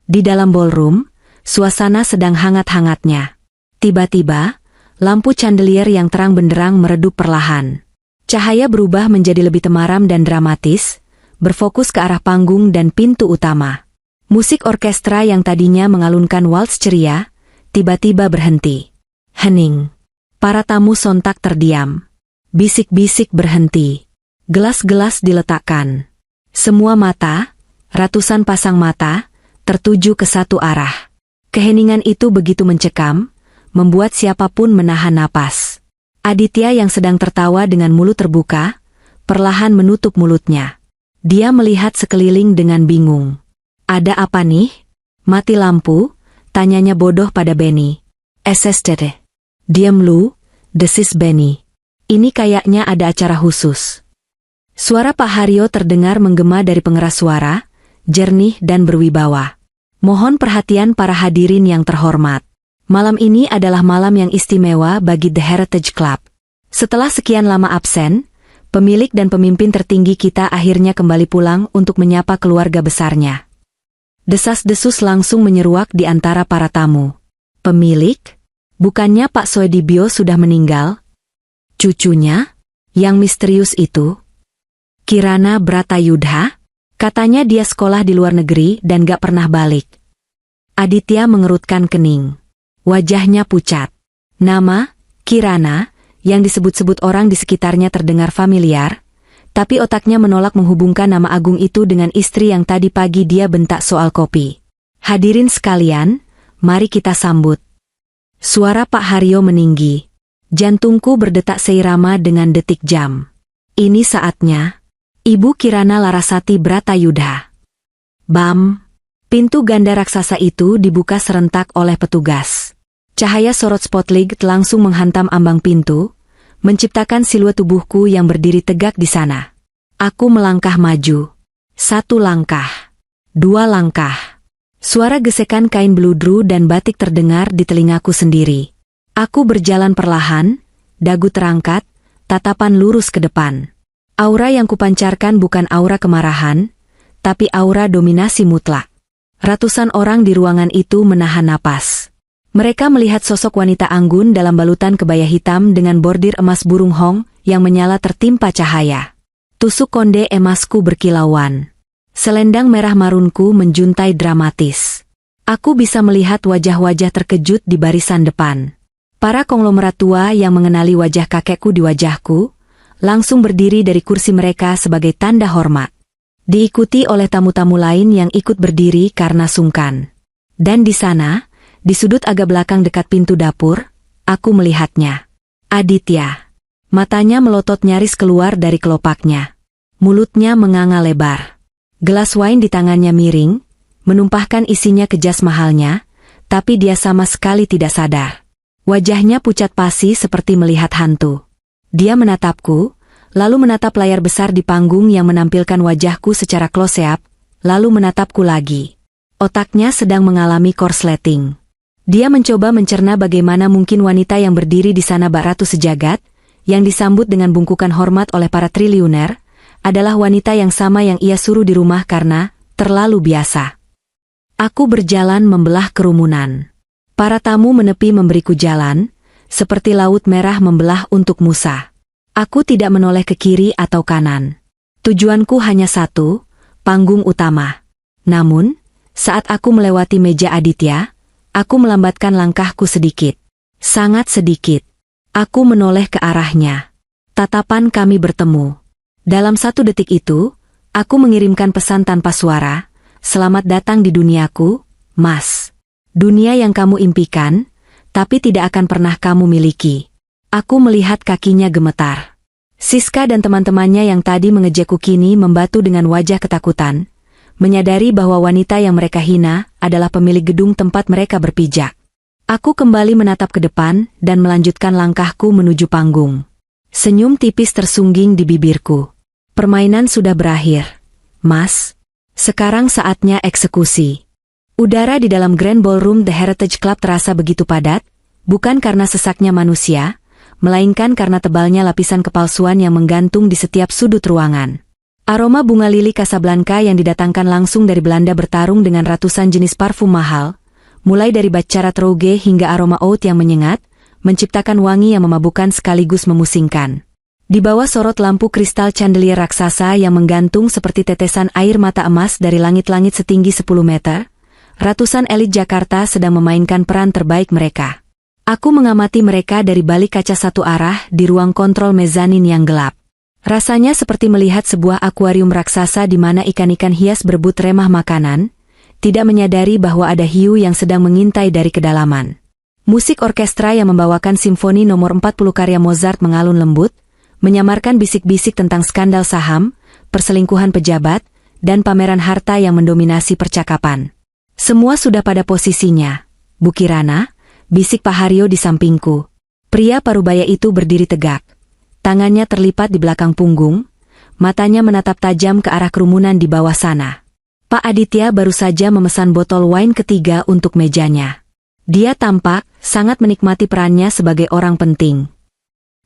Di dalam ballroom, suasana sedang hangat-hangatnya. Tiba-tiba, lampu chandelier yang terang benderang meredup perlahan. Cahaya berubah menjadi lebih temaram dan dramatis, berfokus ke arah panggung dan pintu utama. Musik orkestra yang tadinya mengalunkan waltz ceria, tiba-tiba berhenti. Hening. Para tamu sontak terdiam. Bisik-bisik berhenti. Gelas-gelas diletakkan. Semua mata, ratusan pasang mata, tertuju ke satu arah. Keheningan itu begitu mencekam, membuat siapapun menahan napas. Aditya yang sedang tertawa dengan mulut terbuka, perlahan menutup mulutnya. Dia melihat sekeliling dengan bingung. Ada apa nih? Mati lampu? Tanyanya bodoh pada Benny. SSTT. Diam lu, desis Benny. Ini kayaknya ada acara khusus. Suara Pak Haryo terdengar menggema dari pengeras suara, jernih dan berwibawa. Mohon perhatian para hadirin yang terhormat. Malam ini adalah malam yang istimewa bagi The Heritage Club. Setelah sekian lama absen, pemilik dan pemimpin tertinggi kita akhirnya kembali pulang untuk menyapa keluarga besarnya. Desas-desus langsung menyeruak di antara para tamu. Pemilik? Bukannya Pak Soedibio sudah meninggal? Cucunya? Yang misterius itu? Kirana Bratayudha? Katanya dia sekolah di luar negeri dan gak pernah balik. Aditya mengerutkan kening. Wajahnya pucat. Nama, Kirana, yang disebut-sebut orang di sekitarnya terdengar familiar, tapi otaknya menolak menghubungkan nama agung itu dengan istri yang tadi pagi dia bentak soal kopi. Hadirin sekalian, mari kita sambut. Suara Pak Haryo meninggi. Jantungku berdetak seirama dengan detik jam. Ini saatnya. Ibu Kirana Larasati Bratayudha. Bam! Pintu ganda raksasa itu dibuka serentak oleh petugas. Cahaya sorot spotlight langsung menghantam ambang pintu, menciptakan siluet tubuhku yang berdiri tegak di sana. Aku melangkah maju. 1 langkah. 2 langkah. Suara gesekan kain beludru dan batik terdengar di telingaku sendiri. Aku berjalan perlahan, dagu terangkat, tatapan lurus ke depan. Aura yang kupancarkan bukan aura kemarahan, tapi aura dominasi mutlak. Ratusan orang di ruangan itu menahan napas. Mereka melihat sosok wanita anggun dalam balutan kebaya hitam dengan bordir emas burung hong yang menyala tertimpa cahaya. Tusuk konde emasku berkilauan. Selendang merah marunku menjuntai dramatis. Aku bisa melihat wajah-wajah terkejut di barisan depan. Para konglomerat tua yang mengenali wajah kakekku di wajahku, langsung berdiri dari kursi mereka sebagai tanda hormat. Diikuti oleh tamu-tamu lain yang ikut berdiri karena sungkan. Dan di sana, di sudut agak belakang dekat pintu dapur, aku melihatnya. Aditya. Matanya melotot nyaris keluar dari kelopaknya. Mulutnya menganga lebar. Gelas wine di tangannya miring, menumpahkan isinya ke jas mahalnya, tapi dia sama sekali tidak sadar. Wajahnya pucat pasi seperti melihat hantu. Dia menatapku, lalu menatap layar besar di panggung yang menampilkan wajahku secara close-up, lalu menatapku lagi. Otaknya sedang mengalami korsleting. Dia mencoba mencerna bagaimana mungkin wanita yang berdiri di sana bak ratu sejagat, yang disambut dengan bungkukan hormat oleh para triliuner, adalah wanita yang sama yang ia suruh di rumah karena terlalu biasa. Aku berjalan membelah kerumunan. Para tamu menepi memberiku jalan, seperti laut merah membelah untuk Musa. Aku tidak menoleh ke kiri atau kanan. Tujuanku hanya satu, panggung utama. Namun, saat aku melewati meja Aditya, aku melambatkan langkahku sedikit. Sangat sedikit. Aku menoleh ke arahnya. Tatapan kami bertemu. Dalam 1 detik itu, aku mengirimkan pesan tanpa suara, "Selamat datang di duniaku, Mas. Dunia yang kamu impikan, tapi tidak akan pernah kamu miliki." Aku melihat kakinya gemetar. Siska dan teman-temannya yang tadi mengejekku kini membatu dengan wajah ketakutan, menyadari bahwa wanita yang mereka hina adalah pemilik gedung tempat mereka berpijak. Aku kembali menatap ke depan dan melanjutkan langkahku menuju panggung. Senyum tipis tersungging di bibirku. Permainan sudah berakhir, Mas. Sekarang saatnya eksekusi. Udara di dalam Grand Ballroom The Heritage Club terasa begitu padat, bukan karena sesaknya manusia, melainkan karena tebalnya lapisan kepalsuan yang menggantung di setiap sudut ruangan. Aroma bunga lili Casablanca yang didatangkan langsung dari Belanda bertarung dengan ratusan jenis parfum mahal, mulai dari Baccarat Rouge hingga aroma oud yang menyengat, menciptakan wangi yang memabukkan sekaligus memusingkan. Di bawah sorot lampu kristal chandelier raksasa yang menggantung seperti tetesan air mata emas dari langit-langit setinggi 10 meter, ratusan elit Jakarta sedang memainkan peran terbaik mereka. Aku mengamati mereka dari balik kaca satu arah di ruang kontrol mezanin yang gelap. Rasanya seperti melihat sebuah akuarium raksasa di mana ikan-ikan hias berebut remah makanan, tidak menyadari bahwa ada hiu yang sedang mengintai dari kedalaman. Musik orkestra yang membawakan simfoni nomor 40 karya Mozart mengalun lembut, menyamarkan bisik-bisik tentang skandal saham, perselingkuhan pejabat, dan pameran harta yang mendominasi percakapan. Semua sudah pada posisinya. Bu Kirana, bisik Pak Haryo di sampingku. Pria parubaya itu berdiri tegak. Tangannya terlipat di belakang punggung, matanya menatap tajam ke arah kerumunan di bawah sana. Pak Aditya baru saja memesan botol wine ketiga untuk mejanya. Dia tampak sangat menikmati perannya sebagai orang penting.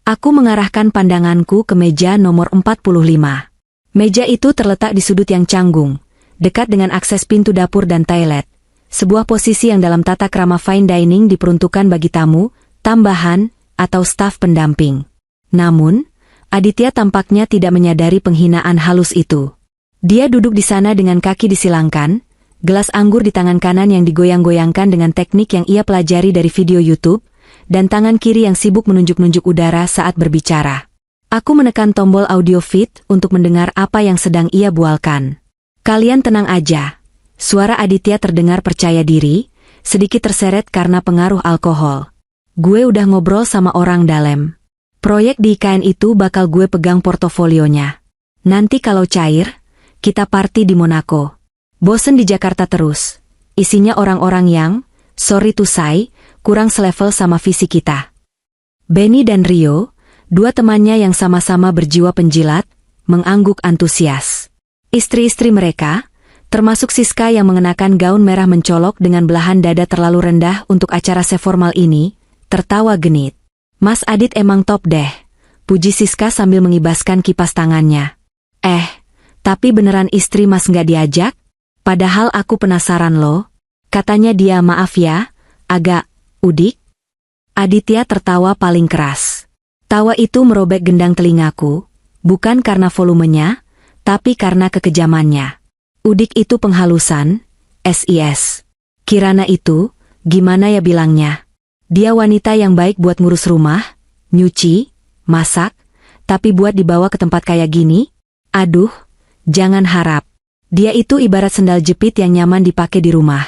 Aku mengarahkan pandanganku ke meja nomor 45. Meja itu terletak di sudut yang canggung, dekat dengan akses pintu dapur dan toilet, sebuah posisi yang dalam tata krama fine dining diperuntukkan bagi tamu, tambahan, atau staf pendamping. Namun, Aditya tampaknya tidak menyadari penghinaan halus itu. Dia duduk di sana dengan kaki disilangkan, gelas anggur di tangan kanan yang digoyang-goyangkan dengan teknik yang ia pelajari dari video YouTube, dan tangan kiri yang sibuk menunjuk-nunjuk udara saat berbicara. Aku menekan tombol audio feed untuk mendengar apa yang sedang ia bualkan. "Kalian tenang aja." Suara Aditya terdengar percaya diri, sedikit terseret karena pengaruh alkohol. "Gue udah ngobrol sama orang dalam. Proyek di IKN itu bakal gue pegang portofolionya. Nanti kalau cair, kita party di Monaco. Bosen di Jakarta terus. Isinya orang-orang yang, sorry to say, kurang selevel sama visi kita. Benny dan Rio, dua temannya yang sama-sama berjiwa penjilat, mengangguk antusias. Istri-istri mereka, termasuk Siska yang mengenakan gaun merah mencolok dengan belahan dada terlalu rendah untuk acara seformal ini, tertawa genit. Mas Adit emang top deh, puji Siska sambil mengibaskan kipas tangannya. Tapi beneran istri mas nggak diajak? Padahal aku penasaran loh. Katanya dia maaf ya, agak udik. Aditya tertawa paling keras. Tawa itu merobek gendang telingaku, bukan karena volumenya, tapi karena kekejamannya. Udik itu penghalusan, SIS. Kirana itu, gimana ya bilangnya? Dia wanita yang baik buat ngurus rumah, nyuci, masak, tapi buat dibawa ke tempat kayak gini? Aduh, jangan harap. Dia itu ibarat sendal jepit yang nyaman dipakai di rumah,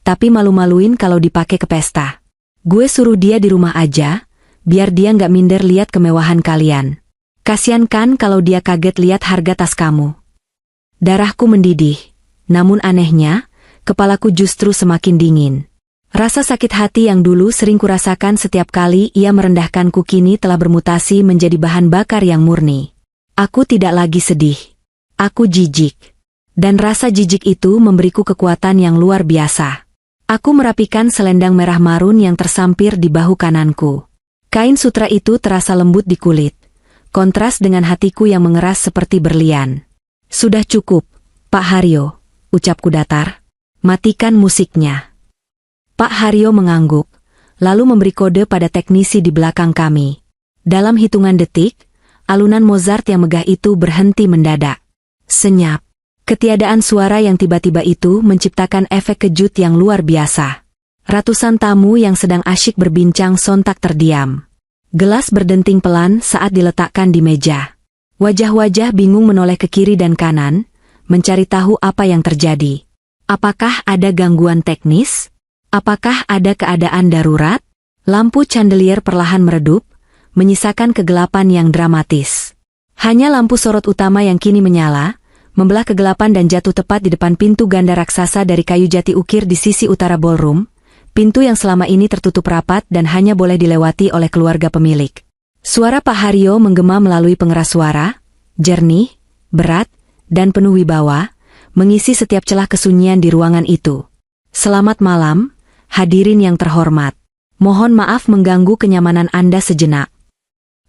tapi malu-maluin kalau dipakai ke pesta. Gue suruh dia di rumah aja, biar dia nggak minder lihat kemewahan kalian. Kasian kan kalau dia kaget lihat harga tas kamu. Darahku mendidih, namun anehnya, kepalaku justru semakin dingin. Rasa sakit hati yang dulu sering kurasakan setiap kali ia merendahkanku kini telah bermutasi menjadi bahan bakar yang murni. Aku tidak lagi sedih. Aku jijik. Dan rasa jijik itu memberiku kekuatan yang luar biasa. Aku merapikan selendang merah marun yang tersampir di bahu kananku. Kain sutra itu terasa lembut di kulit. Kontras dengan hatiku yang mengeras seperti berlian. Sudah cukup, Pak Haryo, ucapku datar. Matikan musiknya. Pak Haryo mengangguk, lalu memberi kode pada teknisi di belakang kami. Dalam hitungan detik, alunan Mozart yang megah itu berhenti mendadak. Senyap. Ketiadaan suara yang tiba-tiba itu menciptakan efek kejut yang luar biasa. Ratusan tamu yang sedang asyik berbincang sontak terdiam. Gelas berdenting pelan saat diletakkan di meja. Wajah-wajah bingung menoleh ke kiri dan kanan, mencari tahu apa yang terjadi. Apakah ada gangguan teknis? Apakah ada keadaan darurat? Lampu chandelier perlahan meredup, menyisakan kegelapan yang dramatis. Hanya lampu sorot utama yang kini menyala, membelah kegelapan dan jatuh tepat di depan pintu ganda raksasa dari kayu jati ukir di sisi utara ballroom, pintu yang selama ini tertutup rapat dan hanya boleh dilewati oleh keluarga pemilik. Suara Pak Haryo menggema melalui pengeras suara, jernih, berat, dan penuh wibawa, mengisi setiap celah kesunyian di ruangan itu. Selamat malam, hadirin yang terhormat. Mohon maaf mengganggu kenyamanan Anda sejenak.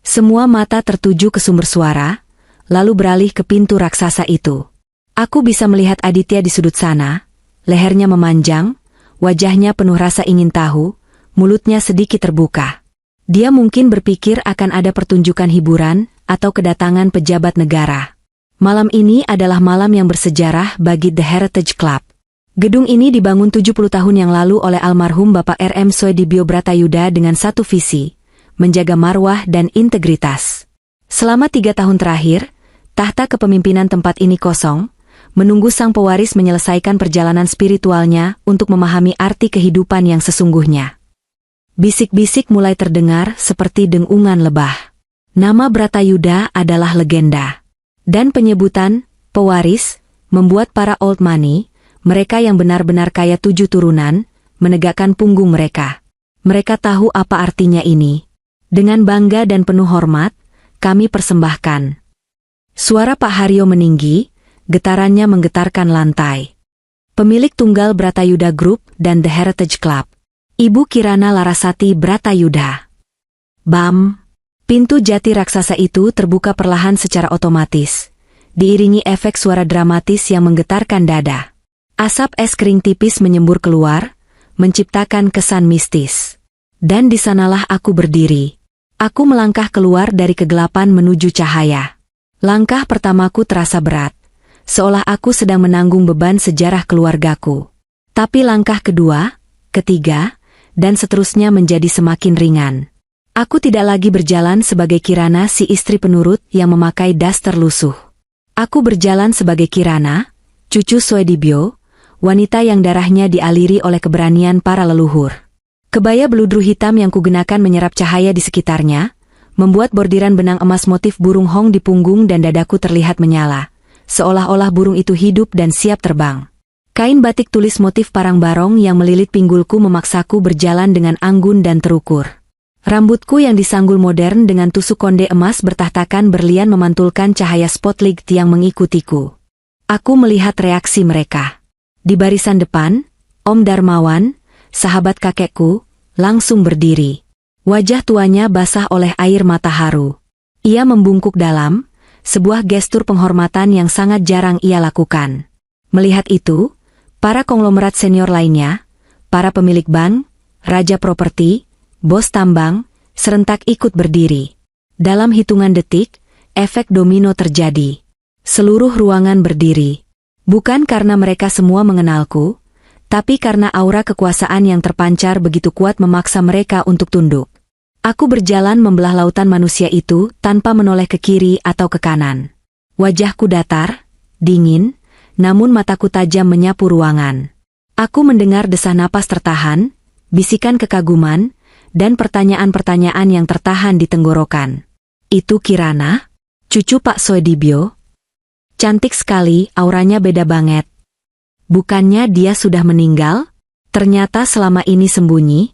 Semua mata tertuju ke sumber suara, lalu beralih ke pintu raksasa itu. Aku bisa melihat Aditya di sudut sana, lehernya memanjang, wajahnya penuh rasa ingin tahu, mulutnya sedikit terbuka. Dia mungkin berpikir akan ada pertunjukan hiburan atau kedatangan pejabat negara. Malam ini adalah malam yang bersejarah bagi The Heritage Club. Gedung ini dibangun 70 tahun yang lalu oleh almarhum Bapak R.M. Soedibyo Bratayuda dengan satu visi, menjaga marwah dan integritas. Selama 3 tahun terakhir, tahta kepemimpinan tempat ini kosong, menunggu sang pewaris menyelesaikan perjalanan spiritualnya untuk memahami arti kehidupan yang sesungguhnya. Bisik-bisik mulai terdengar seperti dengungan lebah. Nama Bratayuda adalah legenda. Dan penyebutan, pewaris, membuat para old money, mereka yang benar-benar kaya 7 turunan, menegakkan punggung mereka. Mereka tahu apa artinya ini. Dengan bangga dan penuh hormat, kami persembahkan. Suara Pak Haryo meninggi, getarannya menggetarkan lantai. Pemilik tunggal Bratayuda Group dan The Heritage Club. Ibu Kirana Larasati Bratayuda. Bam! Pintu jati raksasa itu terbuka perlahan secara otomatis, diiringi efek suara dramatis yang menggetarkan dada. Asap es kering tipis menyembur keluar, menciptakan kesan mistis. Dan di sanalah aku berdiri. Aku melangkah keluar dari kegelapan menuju cahaya. Langkah pertamaku terasa berat, seolah aku sedang menanggung beban sejarah keluargaku. Tapi langkah kedua, ketiga, dan seterusnya menjadi semakin ringan. Aku tidak lagi berjalan sebagai Kirana si istri penurut yang memakai daster lusuh. Aku berjalan sebagai Kirana, cucu Soedibyo, wanita yang darahnya dialiri oleh keberanian para leluhur. Kebaya beludru hitam yang kugenakan menyerap cahaya di sekitarnya, membuat bordiran benang emas motif burung hong di punggung dan dadaku terlihat menyala, seolah-olah burung itu hidup dan siap terbang. Kain batik tulis motif parang barong yang melilit pinggulku memaksaku berjalan dengan anggun dan terukur. Rambutku yang disanggul modern dengan tusuk konde emas bertahtakan berlian memantulkan cahaya spotlight yang mengikutiku. Aku melihat reaksi mereka. Di barisan depan, Om Darmawan, sahabat kakekku, langsung berdiri. Wajah tuanya basah oleh air mata haru. Ia membungkuk dalam, sebuah gestur penghormatan yang sangat jarang ia lakukan. Melihat itu, para konglomerat senior lainnya, para pemilik bank, raja properti, bos tambang, serentak ikut berdiri. Dalam hitungan detik, efek domino terjadi. Seluruh ruangan berdiri. Bukan karena mereka semua mengenalku, tapi karena aura kekuasaan yang terpancar begitu kuat memaksa mereka untuk tunduk. Aku berjalan membelah lautan manusia itu tanpa menoleh ke kiri atau ke kanan. Wajahku datar, dingin, namun mataku tajam menyapu ruangan. Aku mendengar desah napas tertahan, bisikan kekaguman, dan pertanyaan-pertanyaan yang tertahan di tenggorokan. Itu Kirana? Cucu Pak Soedibyo? Cantik sekali, auranya beda banget. Bukannya dia sudah meninggal? Ternyata selama ini sembunyi.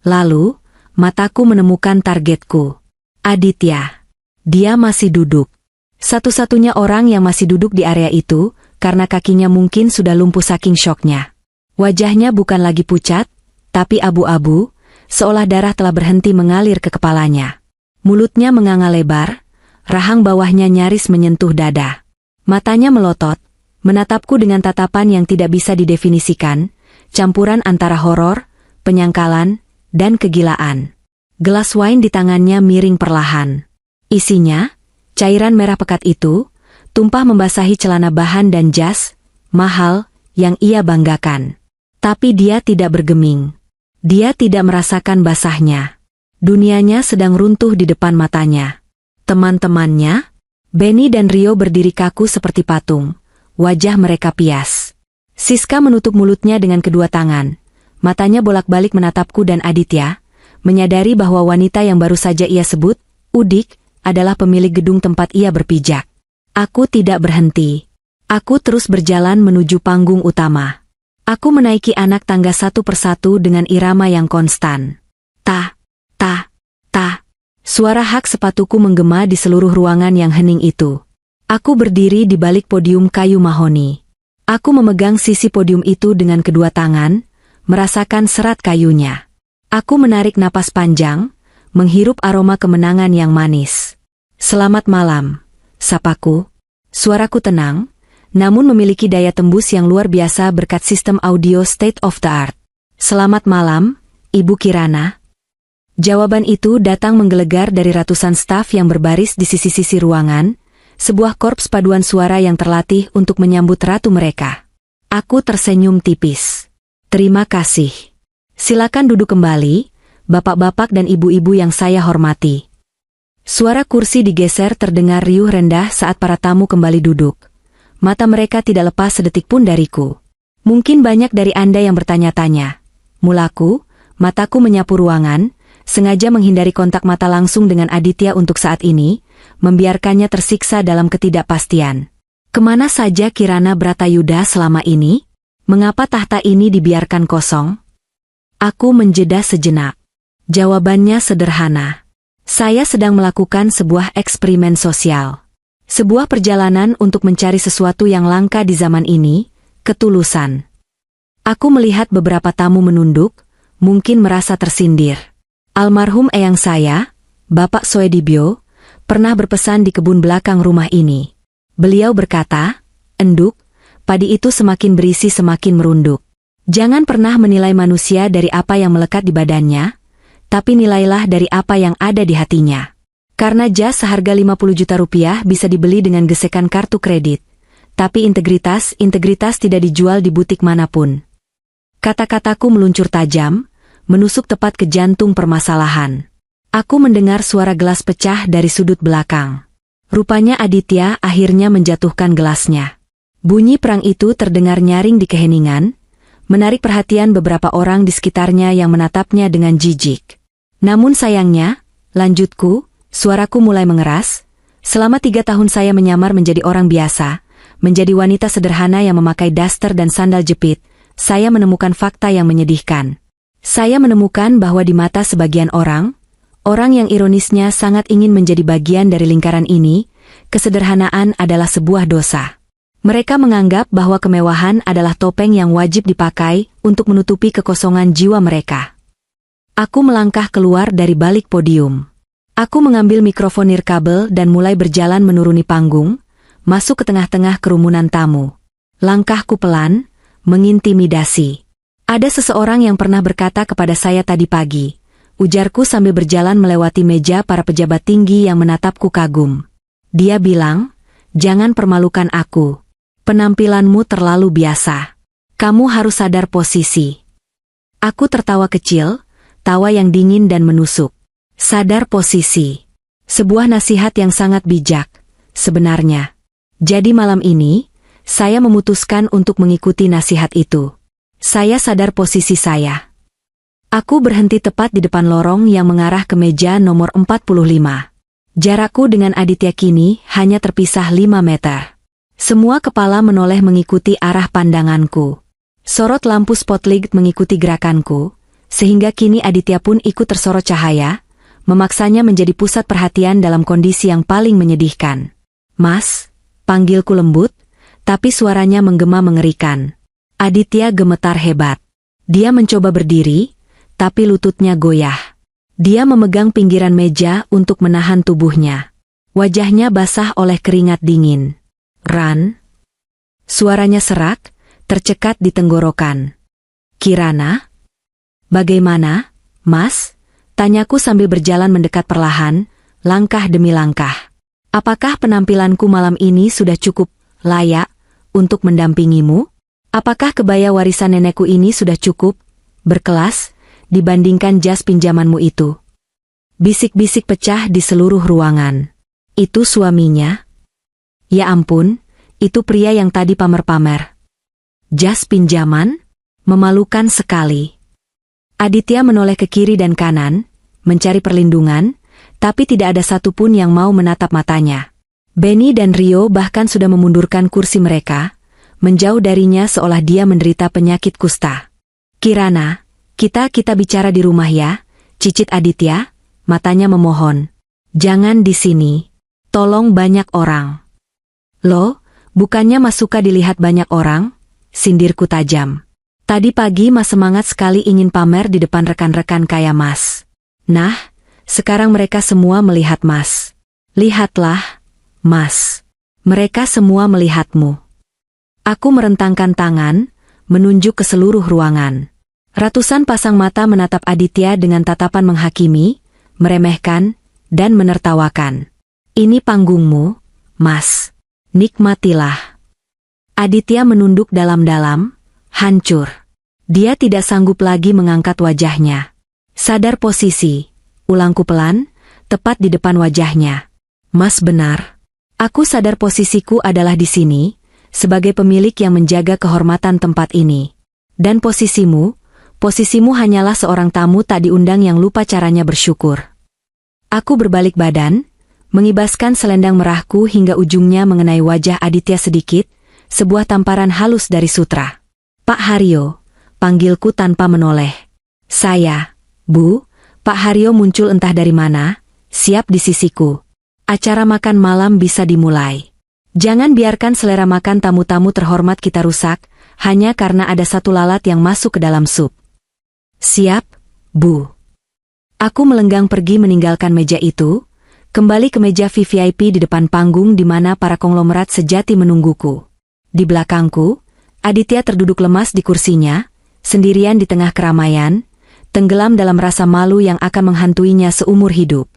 Lalu, mataku menemukan targetku. Aditya. Dia masih duduk. Satu-satunya orang yang masih duduk di area itu, karena kakinya mungkin sudah lumpuh saking syoknya. Wajahnya bukan lagi pucat, tapi abu-abu, seolah darah telah berhenti mengalir ke kepalanya. Mulutnya menganga lebar, rahang bawahnya nyaris menyentuh dada. Matanya melotot, menatapku dengan tatapan yang tidak bisa didefinisikan, campuran antara horor, penyangkalan, dan kegilaan. Gelas wine di tangannya miring perlahan. Isinya, cairan merah pekat itu, tumpah membasahi celana bahan dan jas, mahal, yang ia banggakan. Tapi dia tidak bergeming. Dia tidak merasakan basahnya. Dunianya sedang runtuh di depan matanya. Teman-temannya, Benny dan Rio berdiri kaku seperti patung. Wajah mereka pias. Siska menutup mulutnya dengan kedua tangan. Matanya bolak-balik menatapku dan Aditya, menyadari bahwa wanita yang baru saja ia sebut, Udik, adalah pemilik gedung tempat ia berpijak. Aku tidak berhenti. Aku terus berjalan menuju panggung utama. Aku menaiki anak tangga satu persatu dengan irama yang konstan. Ta, ta, ta. Suara hak sepatuku menggema di seluruh ruangan yang hening itu. Aku berdiri di balik podium kayu mahoni. Aku memegang sisi podium itu dengan kedua tangan, merasakan serat kayunya. Aku menarik napas panjang, menghirup aroma kemenangan yang manis. Selamat malam. Sapaku. Suaraku tenang, namun memiliki daya tembus yang luar biasa berkat sistem audio state of the art. Selamat malam, Ibu Kirana. Jawaban itu datang menggelegar dari ratusan staf yang berbaris di sisi-sisi ruangan, sebuah korps paduan suara yang terlatih untuk menyambut ratu mereka. Aku tersenyum tipis. Terima kasih. Silakan duduk kembali, bapak-bapak dan ibu-ibu yang saya hormati. Suara kursi digeser terdengar riuh rendah saat para tamu kembali duduk. Mata mereka tidak lepas sedetik pun dariku. Mungkin banyak dari Anda yang bertanya-tanya. Mulaku, mataku menyapu ruangan, sengaja menghindari kontak mata langsung dengan Aditya untuk saat ini, membiarkannya tersiksa dalam ketidakpastian. Kemana saja Kirana Bratayuda selama ini? Mengapa tahta ini dibiarkan kosong? Aku menjeda sejenak. Jawabannya sederhana. Saya sedang melakukan sebuah eksperimen sosial. Sebuah perjalanan untuk mencari sesuatu yang langka di zaman ini, ketulusan. Aku melihat beberapa tamu menunduk, mungkin merasa tersindir. Almarhum eyang saya, Bapak Soedibyo, pernah berpesan di kebun belakang rumah ini. Beliau berkata, "Enduk, padi itu semakin berisi semakin merunduk. Jangan pernah menilai manusia dari apa yang melekat di badannya, tapi nilailah dari apa yang ada di hatinya. Karena jas seharga 50 juta rupiah bisa dibeli dengan gesekan kartu kredit, tapi integritas tidak dijual di butik manapun." Kata-kataku meluncur tajam, menusuk tepat ke jantung permasalahan. Aku mendengar suara gelas pecah dari sudut belakang. Rupanya Aditya akhirnya menjatuhkan gelasnya. Bunyi perang itu terdengar nyaring di keheningan, menarik perhatian beberapa orang di sekitarnya yang menatapnya dengan jijik. Namun sayangnya, lanjutku, suaraku mulai mengeras. Selama 3 tahun saya menyamar menjadi orang biasa, menjadi wanita sederhana yang memakai daster dan sandal jepit, saya menemukan fakta yang menyedihkan. Saya menemukan bahwa di mata sebagian orang yang ironisnya sangat ingin menjadi bagian dari lingkaran ini, kesederhanaan adalah sebuah dosa. Mereka menganggap bahwa kemewahan adalah topeng yang wajib dipakai untuk menutupi kekosongan jiwa mereka. Aku melangkah keluar dari balik podium. Aku mengambil mikrofon nirkabel dan mulai berjalan menuruni panggung, masuk ke tengah-tengah kerumunan tamu. Langkahku pelan, mengintimidasi. Ada seseorang yang pernah berkata kepada saya tadi pagi, ujarku sambil berjalan melewati meja para pejabat tinggi yang menatapku kagum. Dia bilang, jangan permalukan aku. Penampilanmu terlalu biasa. Kamu harus sadar posisi. Aku tertawa kecil, tawa yang dingin dan menusuk. Sadar posisi. Sebuah nasihat yang sangat bijak, sebenarnya. Jadi malam ini, saya memutuskan untuk mengikuti nasihat itu. Saya sadar posisi saya. Aku berhenti tepat di depan lorong yang mengarah ke meja nomor 45. Jarakku dengan Aditya kini hanya terpisah 5 meter. Semua kepala menoleh mengikuti arah pandanganku. Sorot lampu spotlight mengikuti gerakanku, sehingga kini Aditya pun ikut tersorot cahaya, memaksanya menjadi pusat perhatian dalam kondisi yang paling menyedihkan. Mas, panggilku lembut, tapi suaranya menggema mengerikan. Aditya gemetar hebat. Dia mencoba berdiri, tapi lututnya goyah. Dia memegang pinggiran meja untuk menahan tubuhnya. Wajahnya basah oleh keringat dingin. Ran. Suaranya serak, tercekat di tenggorokan. Kirana? Bagaimana, Mas? Tanyaku sambil berjalan mendekat perlahan, langkah demi langkah. Apakah penampilanku malam ini sudah cukup layak untuk mendampingimu? Apakah kebaya warisan nenekku ini sudah cukup berkelas dibandingkan jas pinjamanmu itu? Bisik-bisik pecah di seluruh ruangan. Itu suaminya? Ya ampun, itu pria yang tadi pamer-pamer. Jas pinjaman? Memalukan sekali. Aditya menoleh ke kiri dan kanan, mencari perlindungan, tapi tidak ada satupun yang mau menatap matanya. Benny dan Rio bahkan sudah memundurkan kursi mereka, menjauh darinya seolah dia menderita penyakit kusta. Kirana, kita bicara di rumah ya, cicit Aditya, matanya memohon. Jangan di sini. Tolong banyak orang. Loh, bukannya Mas suka dilihat banyak orang? Sindirku tajam. Tadi pagi Mas semangat sekali ingin pamer di depan rekan-rekan kaya Mas. Nah, sekarang mereka semua melihat Mas. Lihatlah, Mas. Mereka semua melihatmu. Aku merentangkan tangan, menunjuk ke seluruh ruangan. Ratusan pasang mata menatap Aditya dengan tatapan menghakimi, meremehkan, dan menertawakan. Ini panggungmu, Mas. Nikmatilah. Aditya menunduk dalam-dalam, hancur. Dia tidak sanggup lagi mengangkat wajahnya. Sadar posisi, ulangku pelan, tepat di depan wajahnya. Mas benar. Aku sadar posisiku adalah di sini, sebagai pemilik yang menjaga kehormatan tempat ini. Dan posisimu hanyalah seorang tamu tak diundang yang lupa caranya bersyukur. Aku berbalik badan, mengibaskan selendang merahku hingga ujungnya mengenai wajah Aditya sedikit, sebuah tamparan halus dari sutra. Pak Haryo, panggilku tanpa menoleh. Saya, Bu, Pak Haryo muncul entah dari mana, siap di sisiku. Acara makan malam bisa dimulai. Jangan biarkan selera makan tamu-tamu terhormat kita rusak, hanya karena ada satu lalat yang masuk ke dalam sup. Siap, Bu. Aku melenggang pergi meninggalkan meja itu, kembali ke meja VVIP di depan panggung di mana para konglomerat sejati menungguku. Di belakangku, Aditya terduduk lemas di kursinya, sendirian di tengah keramaian, tenggelam dalam rasa malu yang akan menghantuinya seumur hidup.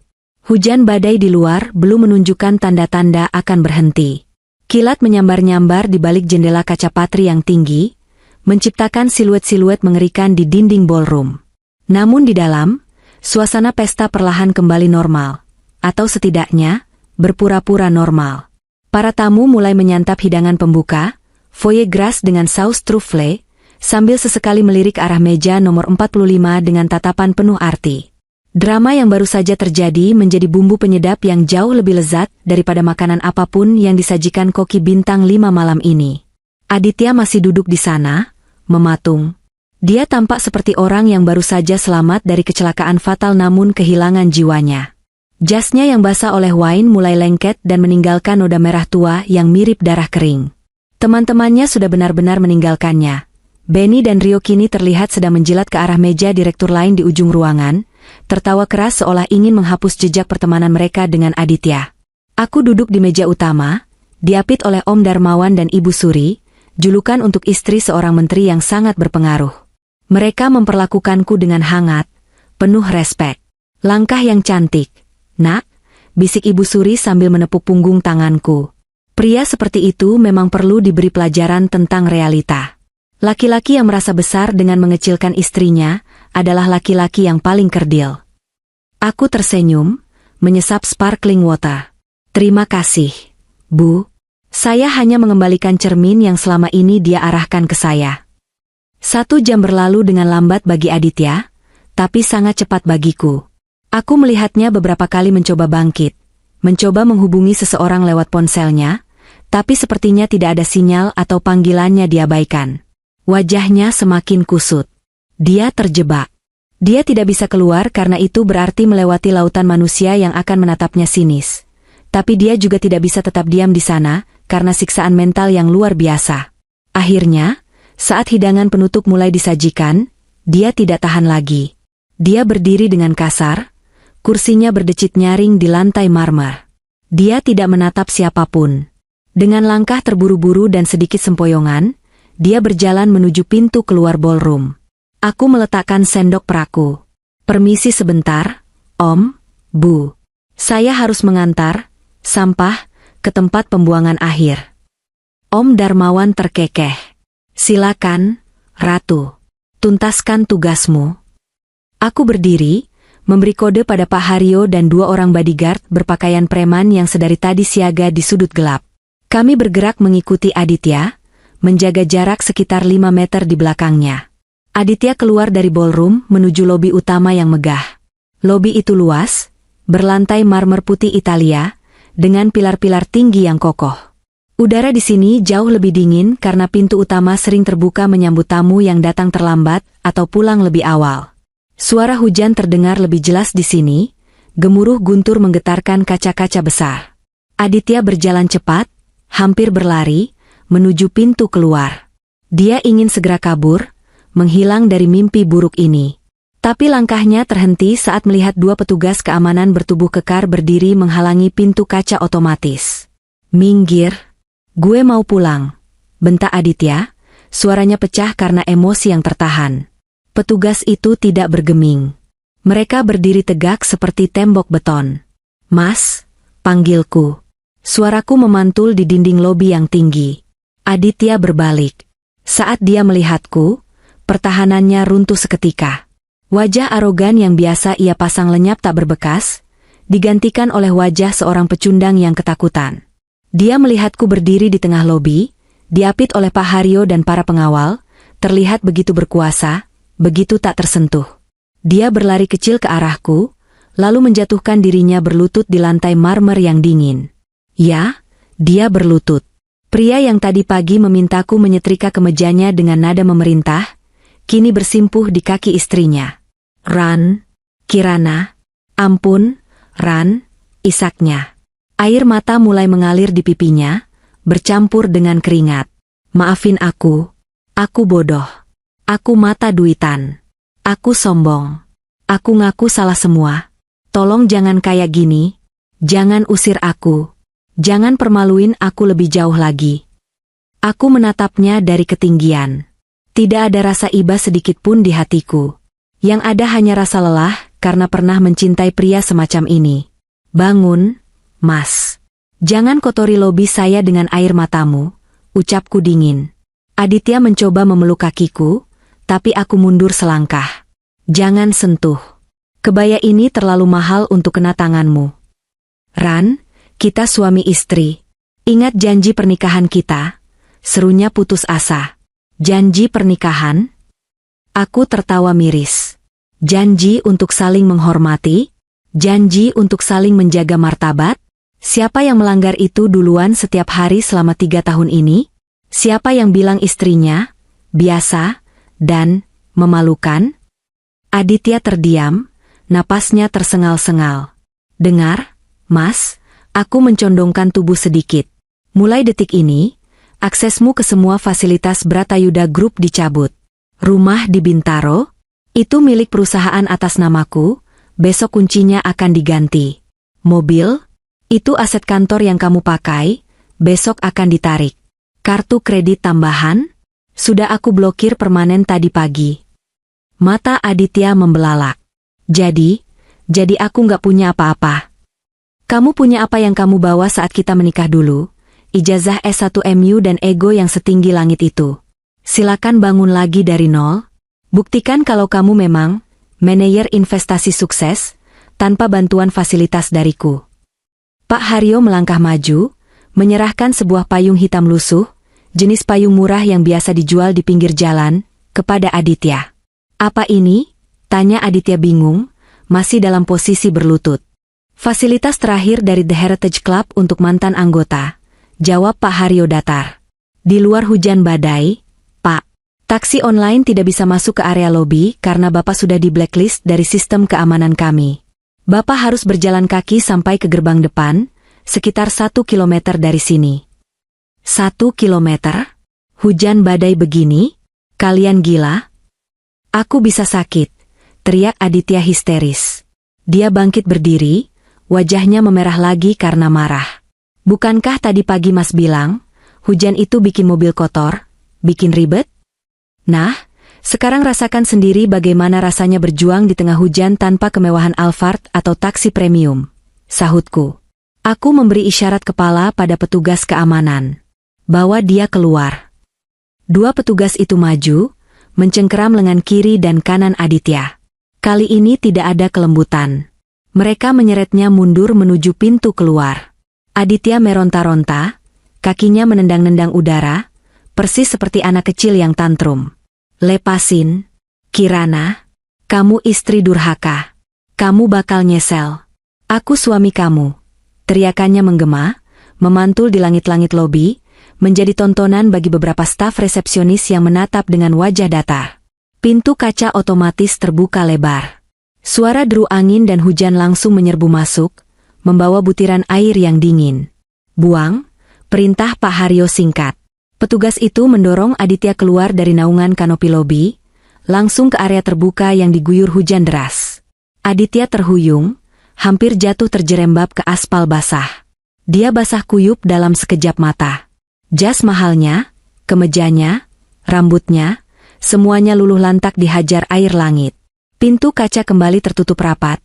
Hujan badai di luar belum menunjukkan tanda-tanda akan berhenti. Kilat menyambar-nyambar di balik jendela kaca patri yang tinggi, menciptakan siluet-siluet mengerikan di dinding ballroom. Namun di dalam, suasana pesta perlahan kembali normal, atau setidaknya, berpura-pura normal. Para tamu mulai menyantap hidangan pembuka, foie gras dengan saus truffle, sambil sesekali melirik arah meja nomor 45 dengan tatapan penuh arti. Drama yang baru saja terjadi menjadi bumbu penyedap yang jauh lebih lezat daripada makanan apapun yang disajikan koki bintang 5 malam ini. Aditya masih duduk di sana, mematung. Dia tampak seperti orang yang baru saja selamat dari kecelakaan fatal namun kehilangan jiwanya. Jasnya yang basah oleh wine mulai lengket dan meninggalkan noda merah tua yang mirip darah kering. Teman-temannya sudah benar-benar meninggalkannya. Benny dan Rio kini terlihat sedang menjilat ke arah meja direktur lain di ujung ruangan, tertawa keras seolah ingin menghapus jejak pertemanan mereka dengan Aditya. Aku duduk di meja utama, diapit oleh Om Darmawan dan Ibu Suri, julukan untuk istri seorang menteri yang sangat berpengaruh. Mereka memperlakukanku dengan hangat, penuh respek. Langkah yang cantik, nak, bisik Ibu Suri sambil menepuk punggung tanganku. Pria seperti itu memang perlu diberi pelajaran tentang realita. Laki-laki yang merasa besar dengan mengecilkan istrinya adalah laki-laki yang paling kerdil. Aku tersenyum, menyesap sparkling water. Terima kasih, Bu. Saya hanya mengembalikan cermin yang selama ini dia arahkan ke saya. 1 jam berlalu dengan lambat bagi Aditya, tapi sangat cepat bagiku. Aku melihatnya beberapa kali mencoba bangkit, mencoba menghubungi seseorang lewat ponselnya, tapi sepertinya tidak ada sinyal atau panggilannya diabaikan. Wajahnya semakin kusut. Dia terjebak. Dia tidak bisa keluar karena itu berarti melewati lautan manusia yang akan menatapnya sinis. Tapi dia juga tidak bisa tetap diam di sana karena siksaan mental yang luar biasa. Akhirnya, saat hidangan penutup mulai disajikan, dia tidak tahan lagi. Dia berdiri dengan kasar, kursinya berdecit nyaring di lantai marmer. Dia tidak menatap siapapun. Dengan langkah terburu-buru dan sedikit sempoyongan, dia berjalan menuju pintu keluar ballroom. Aku meletakkan sendok peraku. Permisi sebentar, Om, Bu. Saya harus mengantar sampah ke tempat pembuangan akhir. Om Darmawan terkekeh. Silakan, Ratu. Tuntaskan tugasmu. Aku berdiri, memberi kode pada Pak Haryo dan 2 orang bodyguard berpakaian preman yang sedari tadi siaga di sudut gelap. Kami bergerak mengikuti Aditya, menjaga jarak sekitar 5 meter di belakangnya. Aditya keluar dari ballroom menuju lobi utama yang megah. Lobi itu luas, berlantai marmer putih Italia, dengan pilar-pilar tinggi yang kokoh. Udara di sini jauh lebih dingin karena pintu utama sering terbuka menyambut tamu yang datang terlambat atau pulang lebih awal. Suara hujan terdengar lebih jelas di sini, gemuruh guntur menggetarkan kaca-kaca besar. Aditya berjalan cepat, hampir berlari, menuju pintu keluar. Dia ingin segera kabur, menghilang dari mimpi buruk ini. Tapi langkahnya terhenti saat melihat 2 petugas keamanan bertubuh kekar berdiri menghalangi pintu kaca otomatis. Minggir. Gue mau pulang, bentak Aditya, suaranya pecah karena emosi yang tertahan. Petugas itu tidak bergeming. Mereka berdiri tegak seperti tembok beton. Mas, panggilku. Suaraku memantul di dinding lobi yang tinggi. Aditya berbalik. Saat dia melihatku, pertahanannya runtuh seketika. Wajah arogan yang biasa ia pasang lenyap tak berbekas, digantikan oleh wajah seorang pecundang yang ketakutan. Dia melihatku berdiri di tengah lobi, diapit oleh Pak Haryo dan para pengawal, terlihat begitu berkuasa, begitu tak tersentuh. Dia berlari kecil ke arahku, lalu menjatuhkan dirinya berlutut di lantai marmer yang dingin. Ya, dia berlutut. Pria yang tadi pagi memintaku menyetrika kemejanya dengan nada memerintah, kini bersimpuh di kaki istrinya. Ran, Kirana, ampun, Ran, isaknya. Air mata mulai mengalir di pipinya, bercampur dengan keringat. Maafin aku bodoh. Aku mata duitan. Aku sombong. Aku ngaku salah semua. Tolong jangan kayak gini. Jangan usir aku. Jangan permaluin aku lebih jauh lagi. Aku menatapnya dari ketinggian. Tidak ada rasa iba sedikit pun di hatiku. Yang ada hanya rasa lelah karena pernah mencintai pria semacam ini. Bangun, Mas. Jangan kotori lobi saya dengan air matamu, ucapku dingin. Aditya mencoba memeluk kakiku, tapi aku mundur selangkah. Jangan sentuh. Kebaya ini terlalu mahal untuk kena tanganmu. Ran, kita suami istri. Ingat janji pernikahan kita? Serunya putus asa. Janji pernikahan? Aku tertawa miris. Janji untuk saling menghormati? Janji untuk saling menjaga martabat? Siapa yang melanggar itu duluan setiap hari selama 3 tahun ini? Siapa yang bilang istrinya biasa dan memalukan? Aditya terdiam, napasnya tersengal-sengal. Dengar, Mas, aku mencondongkan tubuh sedikit. Mulai detik ini, aksesmu ke semua fasilitas Bratayuda Group dicabut. Rumah di Bintaro? Itu milik perusahaan atas namaku, besok kuncinya akan diganti. Mobil? Itu aset kantor yang kamu pakai, besok akan ditarik. Kartu kredit tambahan? Sudah aku blokir permanen tadi pagi. Mata Aditya membelalak. Jadi aku nggak punya apa-apa. Kamu punya apa yang kamu bawa saat kita menikah dulu? Ijazah S1 MU dan ego yang setinggi langit itu. Silakan bangun lagi dari nol. Buktikan kalau kamu memang manajer investasi sukses, tanpa bantuan fasilitas dariku. Pak Haryo melangkah maju, menyerahkan sebuah payung hitam lusuh, jenis payung murah yang biasa dijual di pinggir jalan, kepada Aditya. Apa ini? Tanya Aditya bingung, masih dalam posisi berlutut. Fasilitas terakhir dari The Heritage Club untuk mantan anggota, jawab Pak Haryo datar. Di luar hujan badai, Pak. Taksi online tidak bisa masuk ke area lobi karena Bapak sudah di blacklist dari sistem keamanan kami. Bapak harus berjalan kaki sampai ke gerbang depan, sekitar 1 kilometer dari sini. 1 kilometer? Hujan badai begini? Kalian gila? Aku bisa sakit, teriak Aditya histeris. Dia bangkit berdiri, wajahnya memerah lagi karena marah. Bukankah tadi pagi Mas bilang, hujan itu bikin mobil kotor, bikin ribet? Nah, sekarang rasakan sendiri bagaimana rasanya berjuang di tengah hujan tanpa kemewahan Alphard atau taksi premium. Sahutku. Aku memberi isyarat kepala pada petugas keamanan. Bawa dia keluar. 2 petugas itu maju, mencengkeram lengan kiri dan kanan Aditya. Kali ini tidak ada kelembutan. Mereka menyeretnya mundur menuju pintu keluar. Aditya meronta-ronta, kakinya menendang-nendang udara, persis seperti anak kecil yang tantrum. Lepasin, Kirana. Kamu istri durhaka. Kamu bakal nyesel. Aku suami kamu. Teriakannya menggema, memantul di langit-langit lobi, menjadi tontonan bagi beberapa staf resepsionis yang menatap dengan wajah datar. Pintu kaca otomatis terbuka lebar. Suara deru angin dan hujan langsung menyerbu masuk, membawa butiran air yang dingin. Buang, perintah Pak Haryo singkat. Petugas itu mendorong Aditya keluar dari naungan kanopi lobi, langsung ke area terbuka yang diguyur hujan deras. Aditya terhuyung, hampir jatuh terjerembab ke aspal basah. Dia basah kuyup dalam sekejap mata. Jas mahalnya, kemejanya, rambutnya, semuanya luluh lantak dihajar air langit. Pintu kaca kembali tertutup rapat,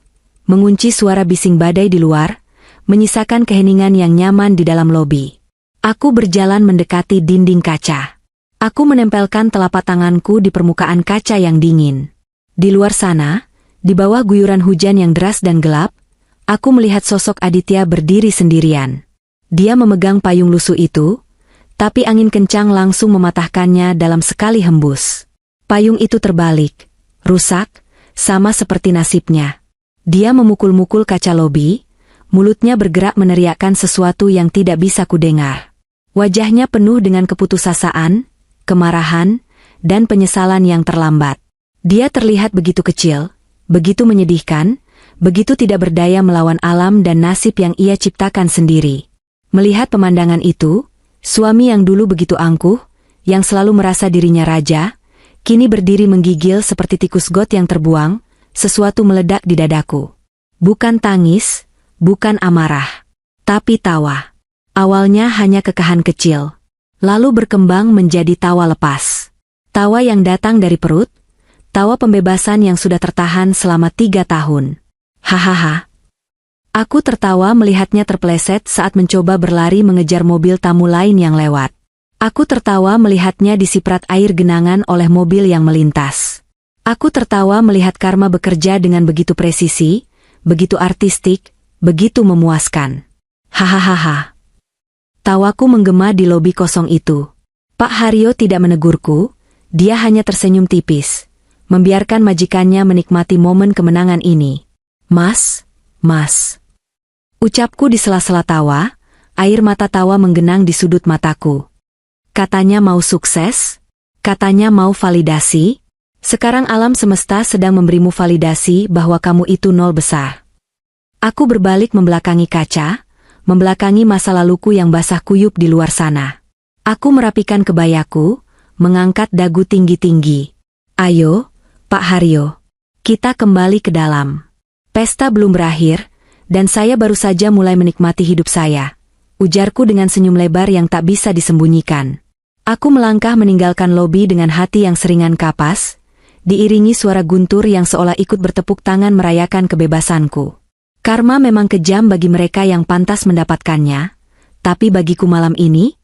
mengunci suara bising badai di luar, menyisakan keheningan yang nyaman di dalam lobi. Aku berjalan mendekati dinding kaca. Aku menempelkan telapak tanganku di permukaan kaca yang dingin. Di luar sana, di bawah guyuran hujan yang deras dan gelap, aku melihat sosok Aditya berdiri sendirian. Dia memegang payung lusuh itu, tapi angin kencang langsung mematahkannya dalam sekali hembus. Payung itu terbalik, rusak, sama seperti nasibnya. Dia memukul-mukul kaca lobi, mulutnya bergerak meneriakkan sesuatu yang tidak bisa kudengar. Wajahnya penuh dengan keputusasaan, kemarahan, dan penyesalan yang terlambat. Dia terlihat begitu kecil, begitu menyedihkan, begitu tidak berdaya melawan alam dan nasib yang ia ciptakan sendiri. Melihat pemandangan itu, suami yang dulu begitu angkuh, yang selalu merasa dirinya raja, kini berdiri menggigil seperti tikus got yang terbuang, sesuatu meledak di dadaku. Bukan tangis, bukan amarah, tapi tawa. Awalnya hanya kekahan kecil, lalu berkembang menjadi tawa lepas. Tawa yang datang dari perut, tawa pembebasan yang sudah tertahan selama 3 tahun. Hahaha. Aku tertawa melihatnya terpeleset saat mencoba berlari mengejar mobil tamu lain yang lewat. Aku tertawa melihatnya disiprat air genangan oleh mobil yang melintas. Aku tertawa melihat karma bekerja dengan begitu presisi, begitu artistik, begitu memuaskan. Hahaha. Tawaku menggema di lobi kosong itu. Pak Haryo tidak menegurku, dia hanya tersenyum tipis, membiarkan majikannya menikmati momen kemenangan ini. Mas, mas. Ucapku di sela-sela tawa, air mata tawa menggenang di sudut mataku. Katanya mau sukses? Katanya mau validasi? Sekarang alam semesta sedang memberimu validasi bahwa kamu itu nol besar. Aku berbalik membelakangi kaca, membelakangi masa laluku yang basah kuyup di luar sana. Aku merapikan kebayaku, mengangkat dagu tinggi-tinggi. Ayo, Pak Haryo. Kita kembali ke dalam. Pesta belum berakhir, dan saya baru saja mulai menikmati hidup saya. Ujarku dengan senyum lebar yang tak bisa disembunyikan. Aku melangkah meninggalkan lobi dengan hati yang seringan kapas, diiringi suara guntur yang seolah ikut bertepuk tangan merayakan kebebasanku. Karma memang kejam bagi mereka yang pantas mendapatkannya, tapi bagiku malam ini,